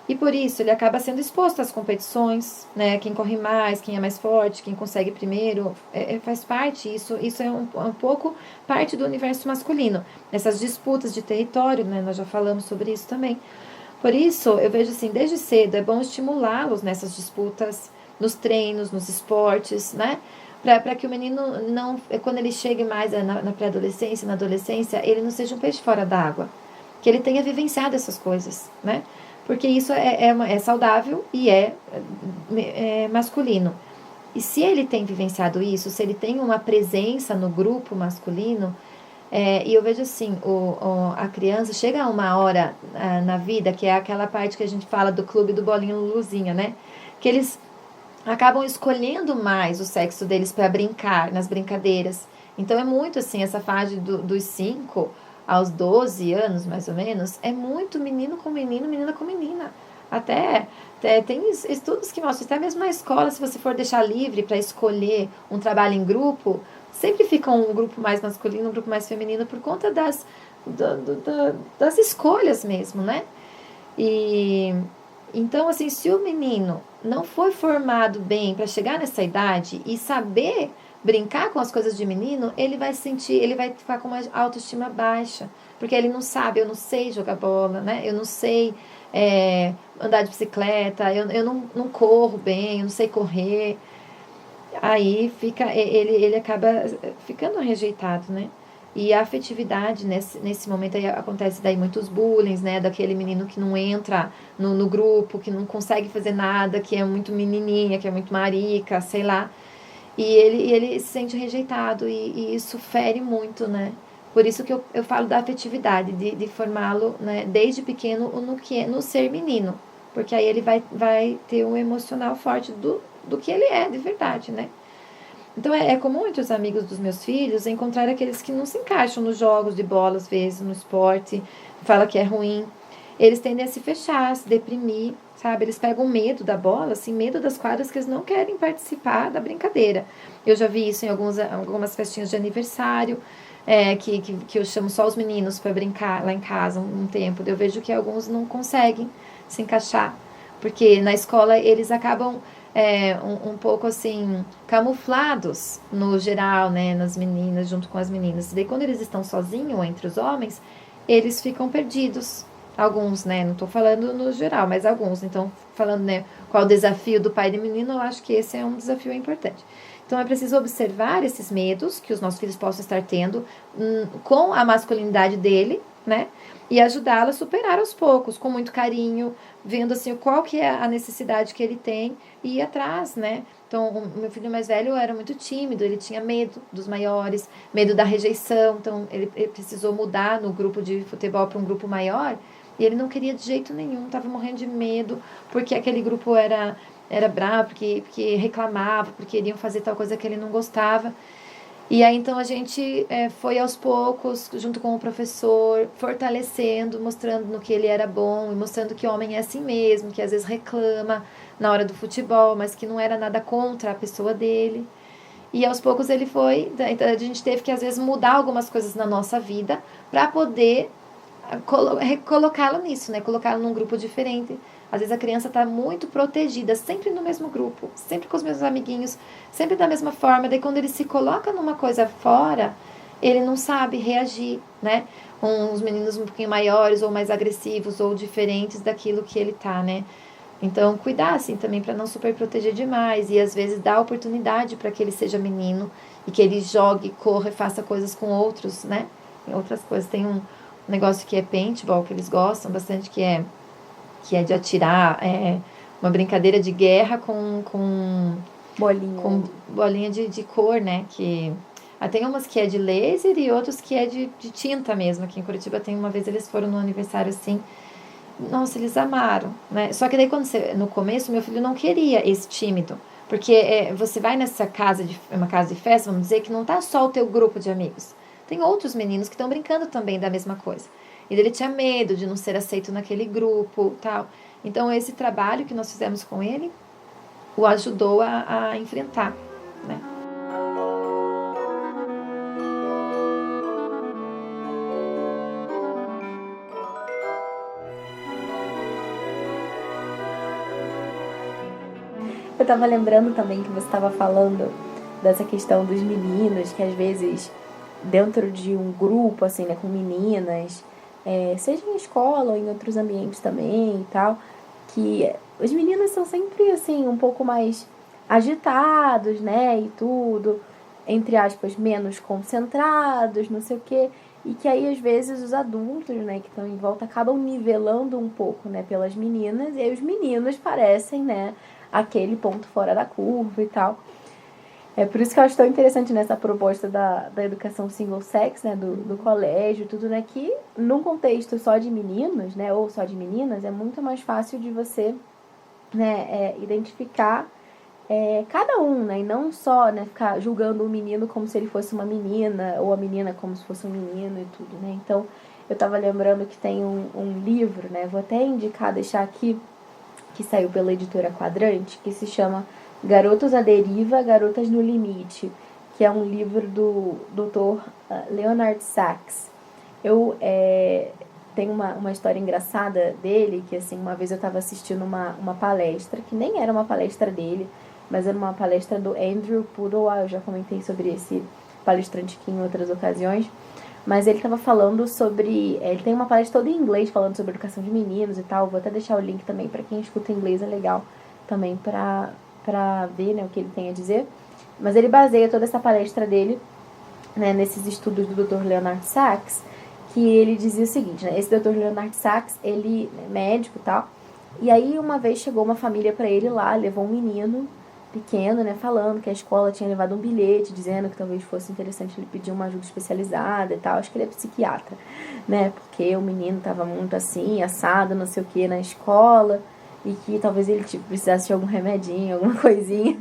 E por isso ele acaba sendo exposto às competições, né? Quem corre mais, quem é mais forte, quem consegue primeiro, faz parte, isso é um pouco parte do universo masculino. Essas disputas de território, né? Nós já falamos sobre isso também. Por isso, eu vejo assim, desde cedo é bom estimulá-los nessas disputas, nos treinos, nos esportes, né? Para que o menino não, quando ele chegue mais na pré-adolescência, na adolescência, ele não seja um peixe fora d'água. Que ele tenha vivenciado essas coisas, né? Porque isso é saudável e é masculino. E se ele tem vivenciado isso, se ele tem uma presença no grupo masculino, e eu vejo assim, a criança chega a uma hora na vida, que é aquela parte que a gente fala do clube do bolinho Luluzinha, né? Que eles acabam escolhendo mais o sexo deles para brincar, nas brincadeiras. Então é muito assim, essa fase dos 5 aos 12 anos, mais ou menos, é muito menino com menino, menina com menina. Até tem estudos que mostram, até mesmo na escola, se você for deixar livre para escolher um trabalho em grupo, sempre fica um grupo mais masculino, um grupo mais feminino, por conta das escolhas mesmo, né? E então, assim, se o menino não foi formado bem para chegar nessa idade e saber brincar com as coisas de menino, ele vai ficar com uma autoestima baixa, porque ele não sabe, eu não sei jogar bola, né? Eu não sei andar de bicicleta, eu não corro bem, eu não sei correr. Aí ele acaba ficando rejeitado, né? E a afetividade nesse momento aí acontece daí muitos bullying, né? Daquele menino que não entra no grupo, que não consegue fazer nada, que é muito menininha, que é muito marica, sei lá. E ele se sente rejeitado e isso fere muito, né? Por isso que eu falo da afetividade, de formá-lo, né, desde pequeno no ser menino. Porque aí ele vai ter um emocional forte do que ele é de verdade, né? Então é comum entre os amigos dos meus filhos encontrar aqueles que não se encaixam nos jogos de bola, às vezes, no esporte, fala que é ruim. eles tendem a se fechar, a se deprimir, sabe? Eles pegam medo da bola, assim, medo das quadras, que eles não querem participar da brincadeira. Eu já vi isso em algumas festinhas de aniversário, que eu chamo só os meninos para brincar lá em casa um tempo. Eu vejo que alguns não conseguem se encaixar, porque na escola eles acabam um pouco assim, camuflados no geral, né, nas meninas, junto com as meninas. E daí quando eles estão sozinhos entre os homens, eles ficam perdidos. Alguns, né, não estou falando no geral, mas alguns. Então, falando, né, qual o desafio do pai de menino, eu acho que esse é um desafio importante. Então, é preciso observar esses medos que os nossos filhos possam estar tendo com a masculinidade dele, né? E ajudá-lo a superar aos poucos, com muito carinho, vendo assim qual que é a necessidade que ele tem e ir atrás, né? Então, o meu filho mais velho era muito tímido, ele tinha medo dos maiores, medo da rejeição, então ele precisou mudar no grupo de futebol para um grupo maior e ele não queria de jeito nenhum, estava morrendo de medo, porque aquele grupo era bravo, porque reclamava, porque iriam fazer tal coisa que ele não gostava. E aí, então, a gente foi aos poucos, junto com o professor, fortalecendo, mostrando no que ele era bom e mostrando que o homem é assim mesmo, que às vezes reclama na hora do futebol, mas que não era nada contra a pessoa dele. E aos poucos ele foi, então a gente teve que às vezes mudar algumas coisas na nossa vida para poder colocá-lo nisso, né? Colocá-lo num grupo diferente. Às vezes a criança está muito protegida, sempre no mesmo grupo, sempre com os mesmos amiguinhos, sempre da mesma forma. Daí quando ele se coloca numa coisa fora, ele não sabe reagir, né? Uns meninos um pouquinho maiores ou mais agressivos ou diferentes daquilo que ele tá, né? Então, cuidar assim também para não super proteger demais e às vezes dar oportunidade para que ele seja menino e que ele jogue, corra e faça coisas com outros, né? Outras coisas. Tem um negócio que é paintball, que eles gostam bastante, que é de atirar, uma brincadeira de guerra com bolinha de cor, né? Que tem umas que é de laser e outros que é de tinta mesmo. Aqui em Curitiba tem uma vez eles foram no aniversário assim. Nossa, eles amaram, né? Só que daí no começo meu filho não queria esse tímido, porque você vai nessa uma casa de festa, vamos dizer, que não tá só o teu grupo de amigos. Tem outros meninos que estão brincando também da mesma coisa. E ele tinha medo de não ser aceito naquele grupo, tal. Então esse trabalho que nós fizemos com ele o ajudou a enfrentar, né?
Eu tava lembrando também que você estava falando dessa questão dos meninos, que às vezes dentro de um grupo, assim, né, com meninas, seja em escola ou em outros ambientes também e tal, que os meninos são sempre, assim, um pouco mais agitados, né, e tudo, entre aspas, menos concentrados, não sei o quê, e que aí às vezes os adultos, né, que estão em volta acabam nivelando um pouco, né, pelas meninas, e aí os meninos parecem, né, aquele ponto fora da curva e tal. É por isso que eu acho tão interessante nessa proposta da educação single sex, né, do colégio, tudo, né, que num contexto só de meninos, né, ou só de meninas, é muito mais fácil de você, né, identificar cada um, né, e não só, né, ficar julgando o menino como se ele fosse uma menina, ou a menina como se fosse um menino e tudo, né. Então, eu tava lembrando que tem um livro, né, vou até indicar, deixar aqui, que saiu pela editora Quadrante, que se chama Garotos à Deriva, Garotas no Limite, que é um livro do Dr. Leonard Sachs. Eu tenho uma história engraçada dele, que assim, uma vez eu estava assistindo uma palestra, que nem era uma palestra dele, mas era uma palestra do Andrew Pudewa. Eu já comentei sobre esse palestrante aqui em outras ocasiões. Mas ele estava falando sobre... ele tem uma palestra toda em inglês falando sobre educação de meninos e tal. Vou até deixar o link também para quem escuta inglês, é legal também para ver, né, o que ele tem a dizer. Mas ele baseia toda essa palestra dele, né, nesses estudos do Dr. Leonard Sachs, que ele dizia o seguinte, né, esse Dr. Leonard Sachs, ele é médico e tal, e aí uma vez chegou uma família para ele lá, levou um menino pequeno, né, falando que a escola tinha levado um bilhete dizendo que talvez fosse interessante ele pedir uma ajuda especializada e tal. Acho que ele é psiquiatra, né, porque o menino tava muito assim, assado, não sei o que, na escola, e que talvez ele precisasse de algum remedinho, alguma coisinha.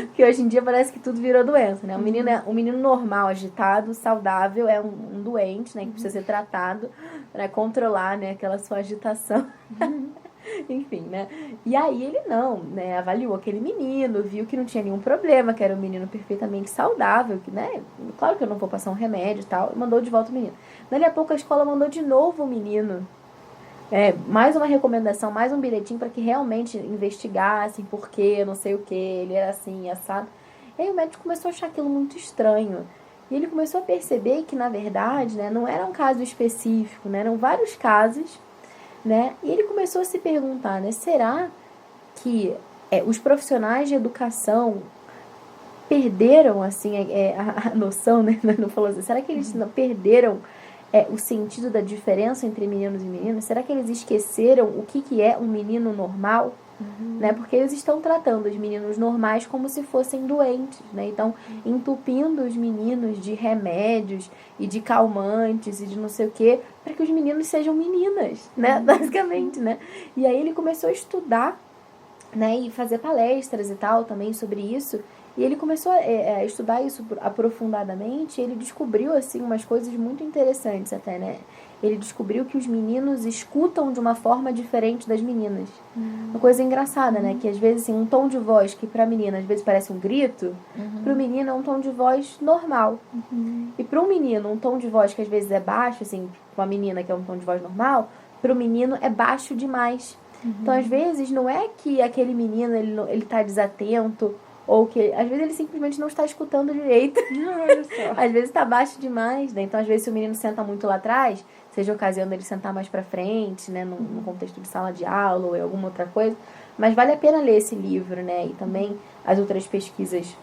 Porque hoje em dia parece que tudo virou doença, né? Um menino normal, agitado, saudável, é um doente, né? Que precisa ser tratado para controlar, né? Aquela sua agitação. Enfim, né? E aí ele não, né? Avaliou aquele menino, viu que não tinha nenhum problema, que era um menino perfeitamente saudável, que, né? Claro que eu não vou passar um remédio e tal, e mandou de volta o menino. Dali a pouco a escola mandou de novo o menino. Mais uma recomendação, mais um bilhetinho para que realmente investigassem por quê, não sei o que, ele era assim, assado. E aí o médico começou a achar aquilo muito estranho. E ele começou a perceber que, na verdade, né, não era um caso específico, né, eram vários casos, né? E ele começou a se perguntar, né, será que os profissionais de educação perderam, assim, a noção, né? Não falou assim, será que eles não perderam o sentido da diferença entre meninos e meninas? Será que eles esqueceram o que é um menino normal? Né? Porque eles estão tratando os meninos normais como se fossem doentes, né? Então, entupindo os meninos de remédios e de calmantes e de não sei o quê, para que os meninos sejam meninas, né? Basicamente, né? E aí ele começou a estudar, né? E fazer palestras e tal também sobre isso. E ele começou a estudar isso aprofundadamente, e ele descobriu, assim, umas coisas muito interessantes até, né? Ele descobriu que os meninos escutam de uma forma diferente das meninas. Uma coisa engraçada, né? Que às vezes, assim, um tom de voz que pra menina às vezes parece um grito, pro menino é um tom de voz normal. E pro menino, um tom de voz que às vezes é baixo, assim, pra uma menina que é um tom de voz normal, pro menino é baixo demais. Então, às vezes, não é que aquele menino, ele tá desatento, ou que, às vezes, ele simplesmente não está escutando direito.
Olha só.
Às vezes está baixo demais, né? Então, às vezes, se o menino senta muito lá atrás, seja a ocasião dele sentar mais pra frente, né? No contexto de sala de aula ou em alguma outra coisa. Mas vale a pena ler esse livro, né? E também as outras pesquisas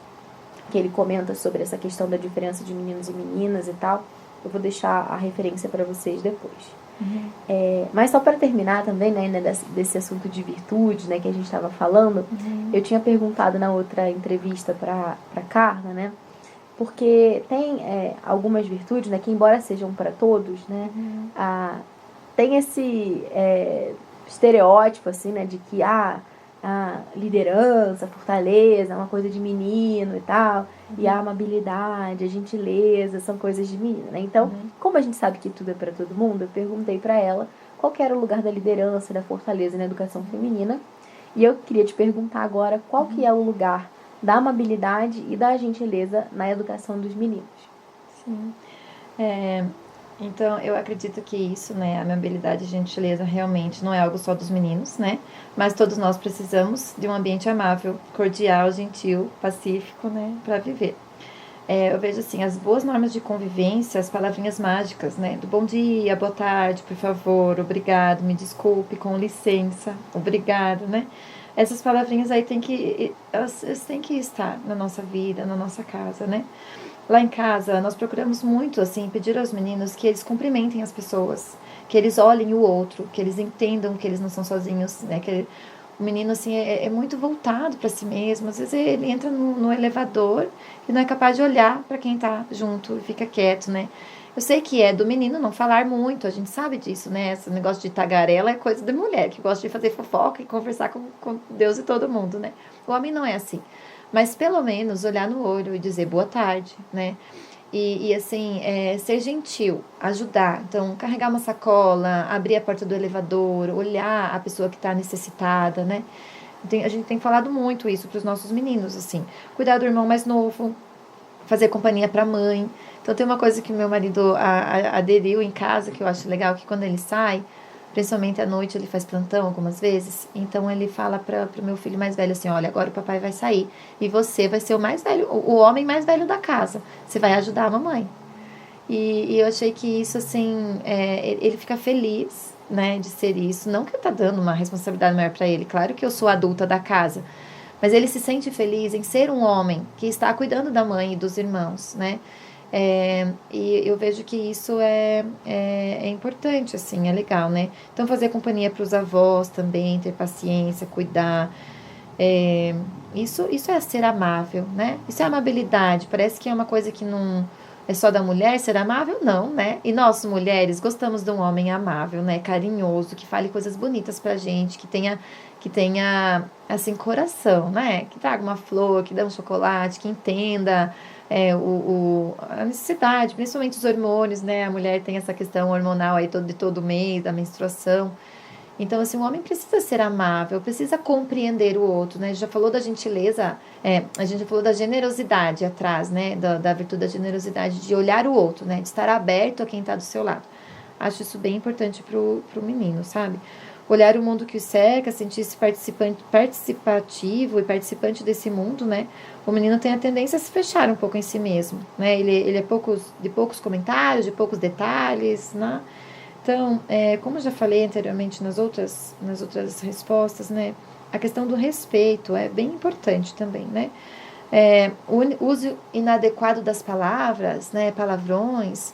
que ele comenta sobre essa questão da diferença de meninos e meninas e tal. Eu vou deixar a referência para vocês depois. Mas só para terminar também, né, desse assunto de virtude, né, que a gente estava falando, eu tinha perguntado na outra entrevista para Carla, né, porque tem algumas virtudes, né, que embora sejam para todos, né, tem esse estereótipo, assim, né, de que a liderança, a fortaleza é uma coisa de menino e tal, e a amabilidade, a gentileza são coisas de menino, né? Então, como a gente sabe que tudo é para todo mundo, eu perguntei para ela qual que era o lugar da liderança, da fortaleza na educação feminina, e eu queria te perguntar agora qual que é o lugar da amabilidade e da gentileza na educação dos meninos.
Sim. Então, eu acredito que isso, né, a amabilidade e gentileza realmente não é algo só dos meninos, né? Mas todos nós precisamos de um ambiente amável, cordial, gentil, pacífico, né, para viver. Eu vejo assim, as boas normas de convivência, as palavrinhas mágicas, né? Do bom dia, boa tarde, por favor, obrigado, me desculpe, com licença, obrigado, né? Essas palavrinhas aí elas têm que estar na nossa vida, na nossa casa, né? Lá em casa, nós procuramos muito, assim, pedir aos meninos que eles cumprimentem as pessoas, que eles olhem o outro, que eles entendam que eles não são sozinhos, né? Que o menino, assim, é muito voltado para si mesmo. Às vezes ele entra no elevador e não é capaz de olhar para quem tá junto e fica quieto, né? Eu sei que é do menino não falar muito, a gente sabe disso, né? Esse negócio de tagarela é coisa da mulher, que gosta de fazer fofoca e conversar com Deus e todo mundo, né? O homem não é assim. Mas pelo menos olhar no olho e dizer boa tarde, né? E assim, ser gentil, ajudar. Então, carregar uma sacola, abrir a porta do elevador, olhar a pessoa que está necessitada, né? A gente tem falado muito isso para os nossos meninos, assim. Cuidar do irmão mais novo, fazer companhia para a mãe. Então, tem uma coisa que meu marido aderiu em casa, que eu acho legal, que quando ele sai, principalmente à noite, ele faz plantão algumas vezes, então ele fala para o meu filho mais velho assim, olha, agora o papai vai sair, e você vai ser o mais velho, o homem mais velho da casa, você vai ajudar a mamãe. E eu achei que isso, assim, ele fica feliz, né, de ser isso, não que eu tá dando uma responsabilidade maior para ele, claro que eu sou adulta da casa, mas ele se sente feliz em ser um homem que está cuidando da mãe e dos irmãos, né. E eu vejo que isso é importante, assim, é legal, né? Então, fazer companhia para os avós também, ter paciência, cuidar. Isso é ser amável, né? Isso é amabilidade. Parece que é uma coisa que é só da mulher ser amável? Não, né? E nós, mulheres, gostamos de um homem amável, né? Carinhoso, que fale coisas bonitas pra gente, que tenha assim, coração, né? Que traga uma flor, que dê um chocolate, que entenda a necessidade, principalmente os hormônios, né? A mulher tem essa questão hormonal aí de todo mês, da menstruação. Então, assim, o homem precisa ser amável, precisa compreender o outro, né? A gente já falou da gentileza, a gente já falou da generosidade atrás, né? Da virtude da generosidade, de olhar o outro, né? De estar aberto a quem está do seu lado. Acho isso bem importante pro menino, sabe? Olhar o mundo que o cerca, sentir-se participativo e participante desse mundo, né? O menino tem a tendência a se fechar um pouco em si mesmo, né? Ele é de poucos comentários, de poucos detalhes, né? Então, como eu já falei anteriormente nas outras respostas, né? A questão do respeito é bem importante também, né? O uso inadequado das palavras, né? Palavrões,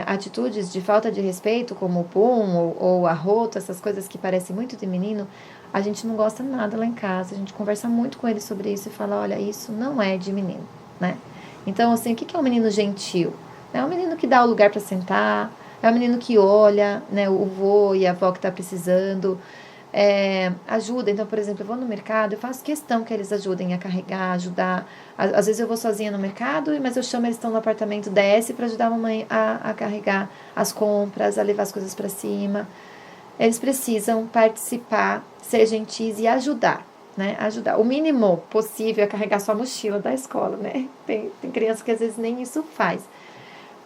atitudes de falta de respeito, como o pum ou arroto, essas coisas que parecem muito de menino, a gente não gosta nada lá em casa. A gente conversa muito com ele sobre isso e fala, olha, isso não é de menino, né? Então, assim, o que é um menino gentil? É um menino que dá o lugar para sentar, é um menino que olha, né, o vô e a avó que está precisando, ajuda. Então, por exemplo, eu vou no mercado, eu faço questão que eles ajudem a carregar, ajudar. Às vezes eu vou sozinha no mercado, mas eu chamo, eles estão no apartamento, desce para ajudar a mamãe a carregar as compras, a levar as coisas para cima. Eles precisam participar, ser gentis e ajudar, né? Ajudar. O mínimo possível é carregar sua mochila da escola, né? Tem criança que às vezes nem isso faz.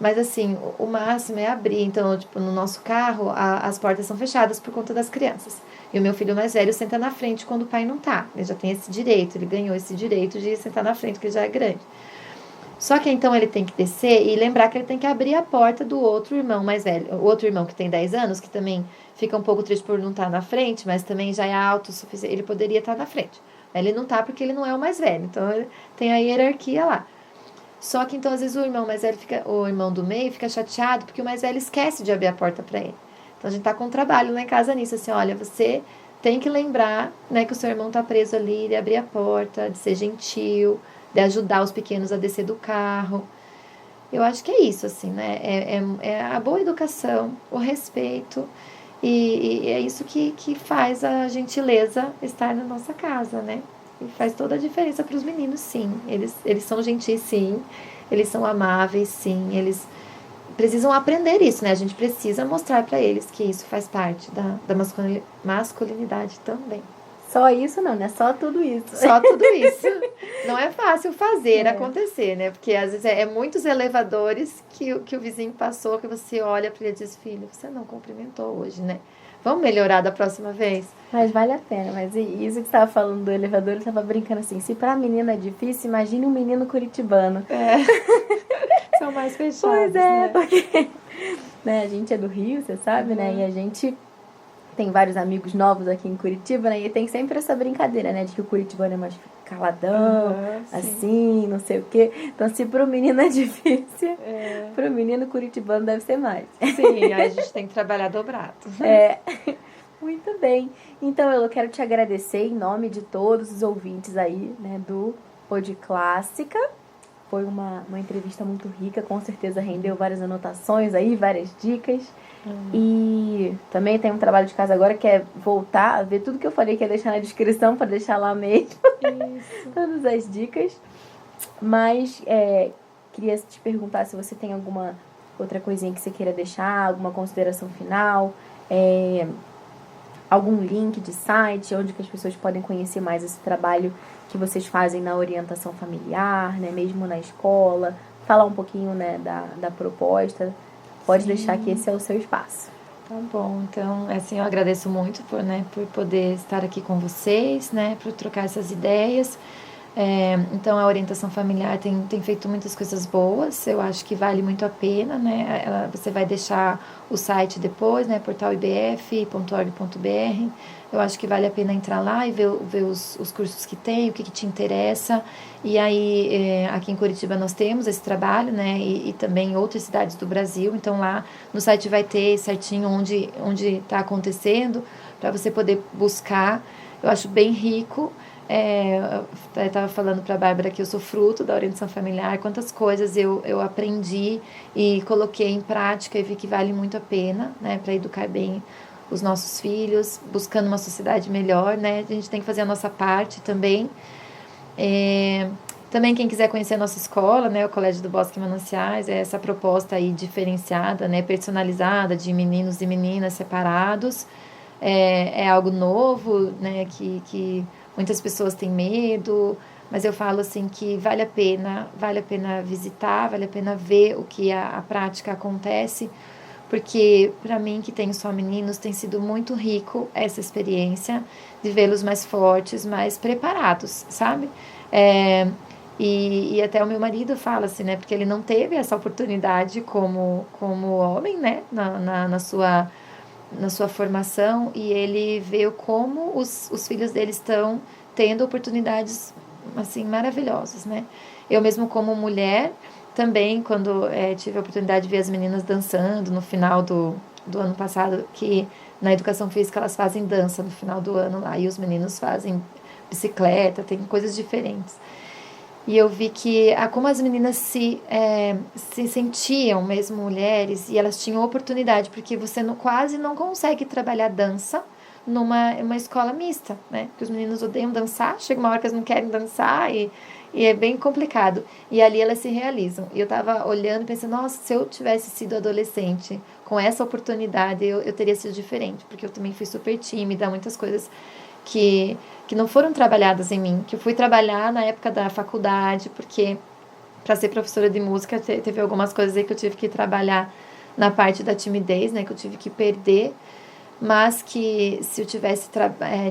Mas, assim, o máximo é abrir. Então, tipo, no nosso carro, as portas são fechadas por conta das crianças. E o meu filho mais velho senta na frente quando o pai não tá. Ele já tem esse direito, ele ganhou esse direito de sentar na frente, porque ele já é grande. Só que, então, ele tem que descer e lembrar que ele tem que abrir a porta do outro irmão mais velho. O outro irmão que tem 10 anos, que também fica um pouco triste por não estar na frente, mas também já é autossuficiente. Ele poderia estar na frente. Ele não tá porque ele não é o mais velho. Então, tem a hierarquia lá. Só que então às vezes o irmão mais velho o irmão do meio fica chateado porque o mais velho esquece de abrir a porta para ele. Então a gente tá com um trabalho lá em casa nisso, assim, olha, você tem que lembrar, né, que o seu irmão tá preso ali, de abrir a porta, de ser gentil, de ajudar os pequenos a descer do carro. Eu acho que é isso, assim, né? É a boa educação, o respeito, e é isso que faz a gentileza estar na nossa casa, né? E faz toda a diferença para os meninos, sim. Eles são gentis, sim. Eles são amáveis, sim. Eles precisam aprender isso, né? A gente precisa mostrar para eles que isso faz parte da masculinidade também.
Só isso não, né? Só tudo isso.
Só tudo isso. Não é fácil fazer acontecer, né? Porque às vezes é muitos elevadores que o vizinho passou, que você olha para ele e diz, filho, você não cumprimentou hoje, né? Vamos melhorar da próxima vez?
Mas vale a pena. Mas isso que você estava falando do elevador, eu estava brincando assim, se para a menina é difícil, imagine um menino curitibano.
São mais fechados,
pois
né?
Porque né, a gente é do Rio, você sabe, né? E a gente tem vários amigos novos aqui em Curitiba, né? E tem sempre essa brincadeira, né? De que o curitibano é mais caladão, assim, não sei o quê. Então, se pro menino é difícil, pro menino curitibano deve ser mais.
Sim, aí a gente tem que trabalhar dobrado.
Muito bem. Então, eu quero te agradecer em nome de todos os ouvintes aí, né? Do Pod Clássica. Foi uma entrevista muito rica, com certeza rendeu várias anotações aí, várias dicas. E também tem um trabalho de casa agora que é voltar a ver tudo que eu falei, que é deixar na descrição para deixar lá mesmo. Isso. Todas as dicas. Mas queria te perguntar se você tem alguma outra coisinha que você queira deixar, alguma consideração final, algum link de site, onde que as pessoas podem conhecer mais esse trabalho que vocês fazem na orientação familiar, né, mesmo na escola, falar um pouquinho, né, da proposta. Pode deixar que esse é o seu espaço.
Tá bom, então, assim, eu agradeço muito por poder estar aqui com vocês, né, por trocar essas ideias. Então, a orientação familiar tem feito muitas coisas boas, eu acho que vale muito a pena, né, você vai deixar o site depois, né, portalibf.org.br, eu acho que vale a pena entrar lá e ver os cursos que tem, o que te interessa, e aí, aqui em Curitiba nós temos esse trabalho, né, e também em outras cidades do Brasil, então lá no site vai ter certinho onde está acontecendo, para você poder buscar, eu acho bem rico. Eu estava falando para a Bárbara que eu sou fruto da orientação familiar, quantas coisas eu aprendi e coloquei em prática e vi que vale muito a pena, né, para educar bem os nossos filhos, buscando uma sociedade melhor, né, a gente tem que fazer a nossa parte também. Também quem quiser conhecer a nossa escola, né, o Colégio do Bosque Mananciais, é essa proposta aí diferenciada, né, personalizada, de meninos e meninas separados, é algo novo, né, que muitas pessoas têm medo, mas eu falo assim que vale a pena visitar, vale a pena ver o que a prática acontece, porque para mim que tenho só meninos tem sido muito rico essa experiência de vê-los mais fortes, mais preparados, sabe? É, e até o meu marido fala assim, né? Porque ele não teve essa oportunidade como homem, né? Na sua formação, e ele vê como os filhos dele estão tendo oportunidades assim maravilhosas, né? Eu mesmo como mulher também, quando tive a oportunidade de ver as meninas dançando no final do ano passado, que na educação física elas fazem dança no final do ano lá, e os meninos fazem bicicleta, tem coisas diferentes. E eu vi que como as meninas se sentiam mesmo mulheres e elas tinham oportunidade, porque você quase não consegue trabalhar dança numa escola mista, né? Porque os meninos odeiam dançar, chega uma hora que eles não querem dançar e é bem complicado. E ali elas se realizam. E eu tava olhando e pensando, nossa, se eu tivesse sido adolescente com essa oportunidade, eu teria sido diferente, porque eu também fui super tímida, muitas coisas que não foram trabalhadas em mim, que eu fui trabalhar na época da faculdade, porque para ser professora de música teve algumas coisas aí que eu tive que trabalhar na parte da timidez, né, que eu tive que perder, mas que se eu tivesse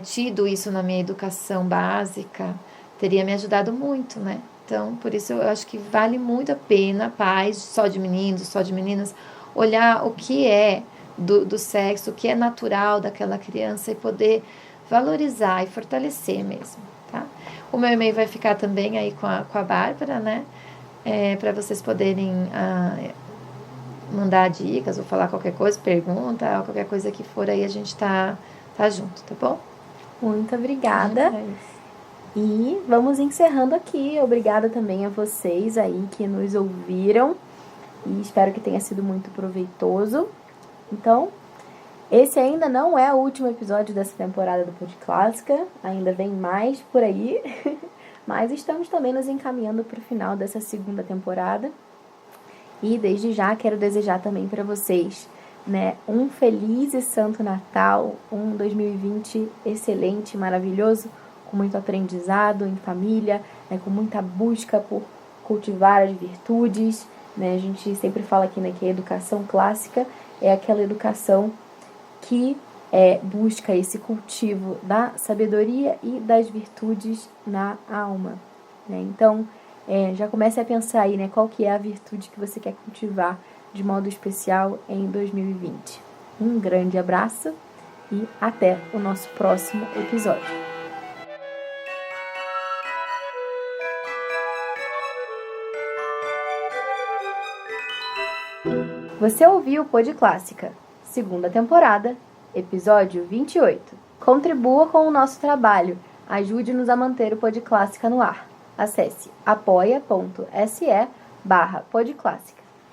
tido isso na minha educação básica, teria me ajudado muito, né? Então, por isso eu acho que vale muito a pena, pais, só de meninos, só de meninas, olhar o que é do sexo, o que é natural daquela criança e poder valorizar e fortalecer mesmo, tá? O meu e-mail vai ficar também aí com a Bárbara, né? Para vocês poderem mandar dicas ou falar qualquer coisa, pergunta, qualquer coisa que for aí, a gente tá junto, tá bom?
Muito obrigada. E vamos encerrando aqui. Obrigada também a vocês aí que nos ouviram. E espero que tenha sido muito proveitoso. Então, esse ainda não é o último episódio dessa temporada do Pod Clássica. Ainda vem mais por aí. Mas estamos também nos encaminhando para o final dessa segunda temporada. E desde já quero desejar também para vocês, né, um feliz e santo Natal, um 2020 excelente, maravilhoso, com muito aprendizado em família, né, com muita busca por cultivar as virtudes, né? A gente sempre fala aqui, né, que a educação clássica é aquela educação que busca esse cultivo da sabedoria e das virtudes na alma, né? Então, já comece a pensar aí, né, qual que é a virtude que você quer cultivar de modo especial em 2020. Um grande abraço e até o nosso próximo episódio. Você ouviu o Pod Clássica, segunda temporada, episódio 28. Contribua com o nosso trabalho, ajude-nos a manter o Pod Clássica no ar. Acesse apoia.se/podclássica.